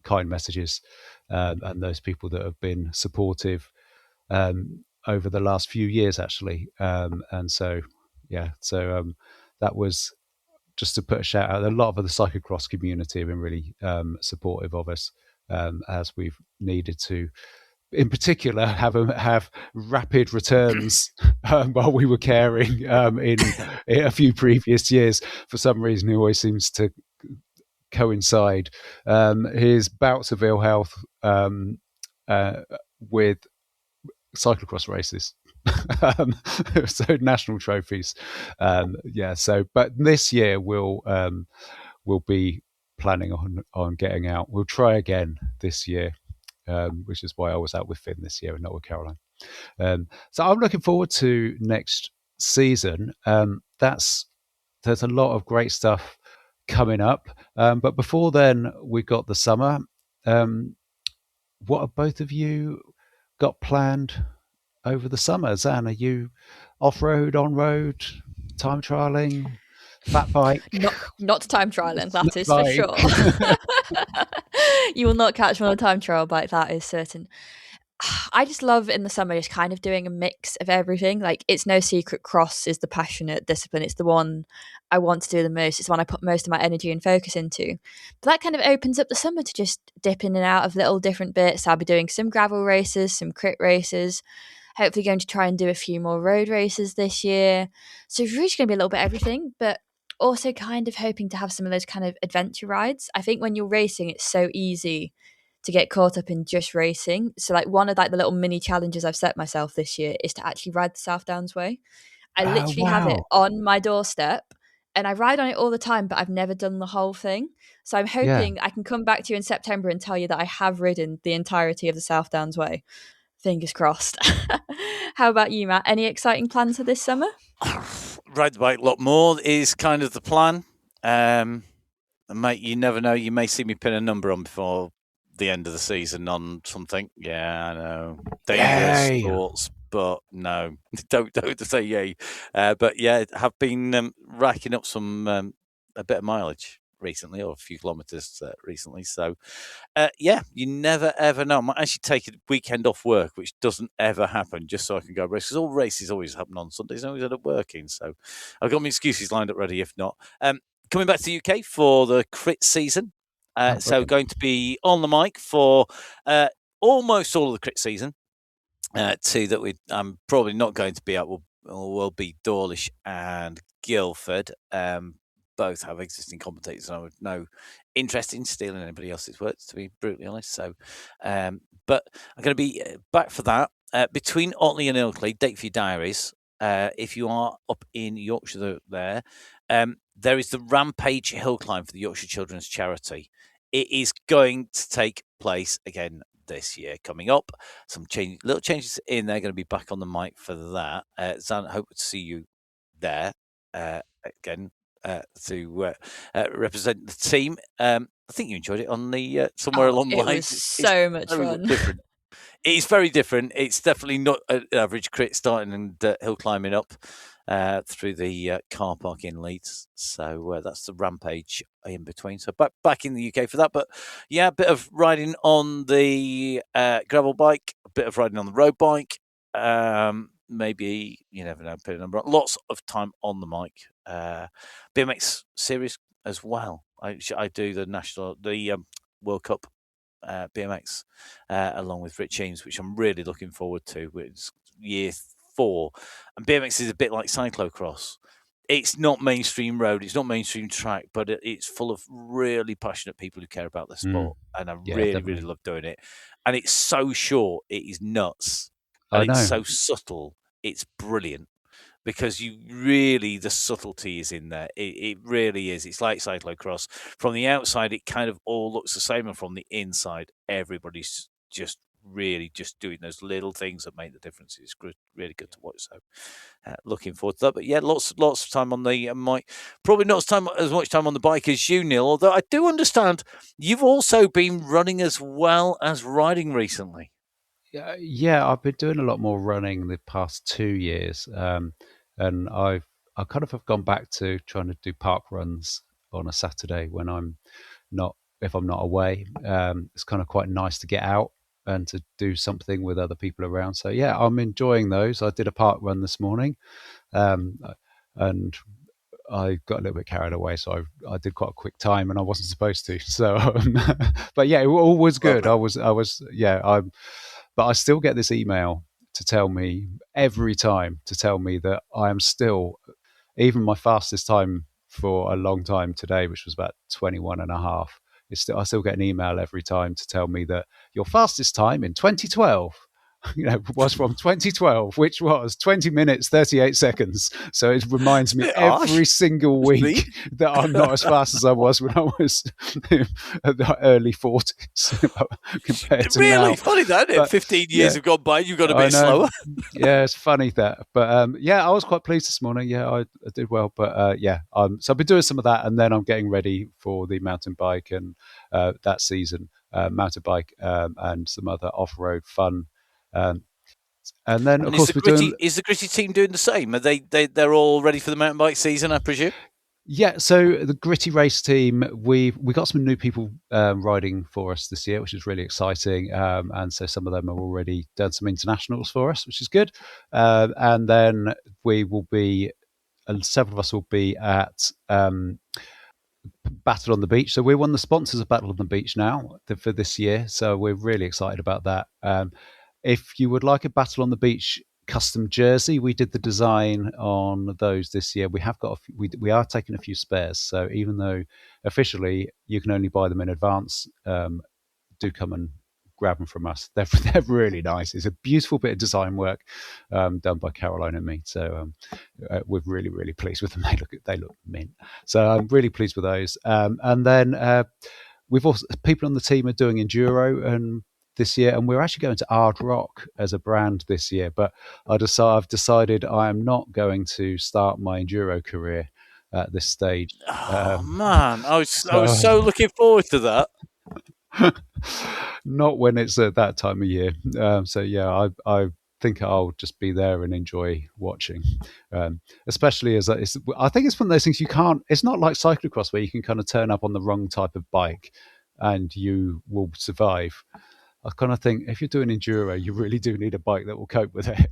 kind messages, and those people that have been supportive over the last few years, actually. That was just to put a shout out, a lot of the cyclocross community have been really supportive of us as we've needed to, in particular, have rapid returns while we were caring in a few previous years. For some reason, it always seems to coincide. His bouts of ill health with cyclocross races. So national trophies. But this year we'll be planning on getting out. We'll try again this year, which is why I was out with Finn this year and not with Caroline. So I'm looking forward to next season. There's a lot of great stuff coming up. But before then, we've got the summer. What have both of you got planned over the summer? Zan, are you off-road, on-road, time trialing, fat bike?
Not time trialing, that is for sure. You will not catch me on a time trial bike, that is certain. I just love in the summer just kind of doing a mix of everything. Like, it's no secret cross is the passionate discipline. It's the one I want to do the most. It's the one I put most of my energy and focus into. But that kind of opens up the summer to just dip in and out of little different bits. I'll be doing some gravel races, some crit races, hopefully going to try and do a few more road races this year. So it's really going to be a little bit of everything, but also kind of hoping to have some of those kind of adventure rides. I think when you're racing, it's so easy to get caught up in just racing. So like one of like the little mini challenges I've set myself this year is to actually ride the South Downs Way. I literally have it on my doorstep and I ride on it all the time, but I've never done the whole thing. So I'm hoping I can come back to you in September and tell you that I have ridden the entirety of the South Downs Way. Fingers crossed. How about you, Matt? Any exciting plans for this summer?
Ride the bike a lot more is kind of the plan. Mate, you never know. You may see me pin a number on before the end of the season on something. Yeah, I know. Dangerous thoughts, but no, don't say yay. But yeah, have been racking up some a bit of mileage recently, or a few kilometres recently. So yeah, you never ever know. I might actually take a weekend off work, which doesn't ever happen, just so I can go race. Because all races always happen on Sundays. I always end up working, so I've got my excuses lined up ready. If not, coming back to the UK for the crit season. So going to be on the mic for almost all of the crit season. Two that I'm probably not going to be at will be Dawlish and Guildford. Both have existing commentators, and I have no interest in stealing anybody else's words, to be brutally honest. So, but I'm going to be back for that. Between Otley and Ilkley, date for your diaries. If you are up in Yorkshire there is the Rampage Hill Climb for the Yorkshire Children's Charity. It is going to take place again this year coming up. Some little changes in there. Going to be back on the mic for that. Zan, hope to see you there again to represent the team. I think you enjoyed it on the somewhere along the lines.
It was so much fun.
Different. It's very different. It's definitely not an average crit starting and hill climbing up through the car park in Leeds. So that's the Rampage in between. So back in the UK for that. But yeah, a bit of riding on the gravel bike, a bit of riding on the road bike. Maybe, you never know, put a number on. Lots of time on the mic. BMX series as well. I do the World Cup BMX along with Rich Eames, which I'm really looking forward to. It's year 4, and BMX is a bit like cyclocross. It's not mainstream road, it's not mainstream track, but it's full of really passionate people who care about the sport, and I really love doing it. And it's so short, it is nuts. And it's so subtle, it's brilliant. Because the subtlety is in there. It really is. It's like cyclocross. From the outside, it kind of all looks the same. And from the inside, everybody's just really just doing those little things that make the difference. It's really good to watch. So looking forward to that. But yeah, lots of time on the mic. Probably not as much time on the bike as you, Neil. Although I do understand you've also been running as well as riding recently.
Yeah, I've been doing a lot more running the past 2 years, and I kind of have gone back to trying to do park runs on a Saturday when if I'm not away. It's kind of quite nice to get out and to do something with other people around. So yeah, I'm enjoying those. I did a park run this morning, and I got a little bit carried away, so I did quite a quick time, and I wasn't supposed to. So, but yeah, it all was good. I was but I still get this email to tell me every time to tell me that I am still, even my fastest time for a long time today, which was about 21 and a half. I still get an email every time to tell me that your fastest time in 2012 was from 2012, which was 20 minutes 38 seconds. So it reminds me every single week that I'm not as fast as I was when I was at the early 40s compared to now.
Really funny that, isn't it? 15 years have gone by, you've got a bit slower.
Yeah, it's funny that. But I was quite pleased this morning. Yeah, I did well. But so I've been doing some of that, and then I'm getting ready for the mountain bike and that season, mountain bike and some other off-road fun. And then, of course,
is the Gritty team doing the same? Are they're all ready for the mountain bike season, I presume?
Yeah, so the Gritty race team, we got some new people riding for us this year, which is really exciting. And so some of them have already done some internationals for us, which is good. And then we will be, several of us will be at Battle on the Beach. So we're one of the sponsors of Battle on the Beach now for this year. So we're really excited about that. If you would like a Battle on the Beach custom jersey, we did the design on those this year. We have got we are taking a few spares. So even though officially you can only buy them in advance, do come and grab them from us. They're really nice. It's a beautiful bit of design work done by Caroline and me. So we're really, really pleased with them. They look mint. So I'm really pleased with those. And then we've also, people on the team are doing enduro and this year, and we're actually going to Ard Rock as a brand this year. But I've decided I am not going to start my enduro career at this stage.
Oh man, I was so looking forward to that.
Not when it's at that time of year. So yeah, I think I'll just be there and enjoy watching. Especially as I think it's one of those things you can't. It's not like cyclocross where you can kind of turn up on the wrong type of bike and you will survive. I kind of think if you're doing enduro, you really do need a bike that will cope with it.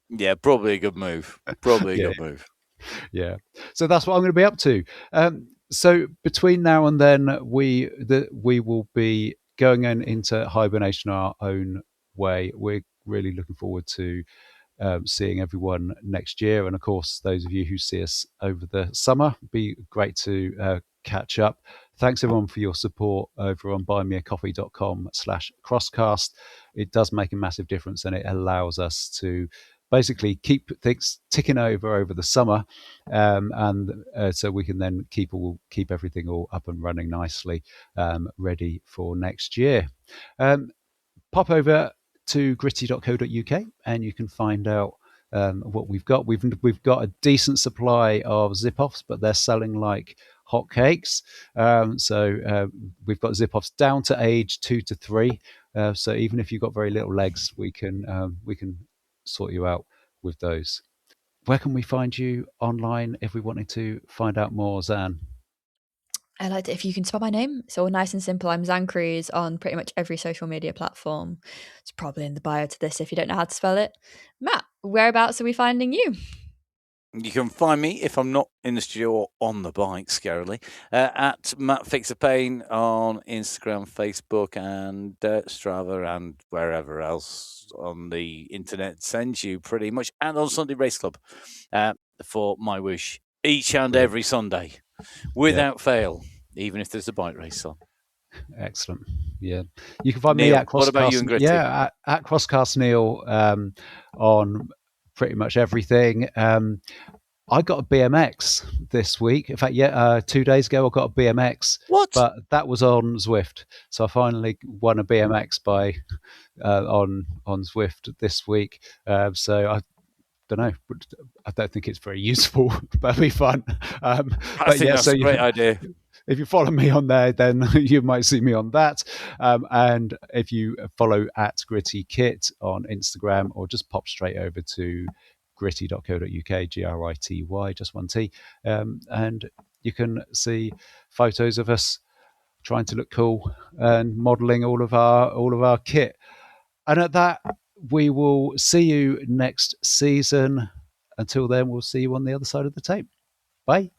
Yeah, probably a good move. Good move.
Yeah. So that's what I'm going to be up to. So between now and then, we will be going into hibernation our own way. We're really looking forward to seeing everyone next year. And of course, those of you who see us over the summer, be great to catch up. Thanks everyone for your support over on buymeacoffee.com/crosscast. It does make a massive difference, and it allows us to basically keep things ticking over the summer, and so we can then keep everything all up and running nicely, ready for next year. Pop over to gritty.co.uk and you can find out what we've got. We've got a decent supply of zip-offs, but they're selling like hotcakes. So we've got zip-offs down to age 2 to 3. So even if you've got very little legs, we can sort you out with those. Where can we find you online if we wanted to find out more, Zan?
I like it if you can spell my name. It's all nice and simple. I'm Zancrees on pretty much every social media platform. It's probably in the bio to this if you don't know how to spell it. Matt, whereabouts are we finding you?
You can find me, if I'm not in the studio or on the bike, scarily, at Matt Fixer Pain on Instagram, Facebook, and Strava, and wherever else on the internet sends you pretty much, and on Sunday Race Club for my wish each and every Sunday, without fail, even if there's a bike race on.
Excellent. Yeah, you can find
Neil,
me at Crosscast.
What about you and Gritty?
Yeah, at Crosscast Neil on pretty much everything. I got a BMX this week. In fact, 2 days ago I got a BMX.
What?
But that was on Zwift. So I finally won a BMX by on Zwift this week. So I don't know. I don't think it's very useful, but it'll be fun.
I think that's a great idea.
If you follow me on there, then you might see me on that. And if you follow at Gritty Kit on Instagram, or just pop straight over to gritty.co.uk, GRITY, just one T, and you can see photos of us trying to look cool and modelling all of our kit. And at that, we will see you next season. Until then, we'll see you on the other side of the tape. Bye.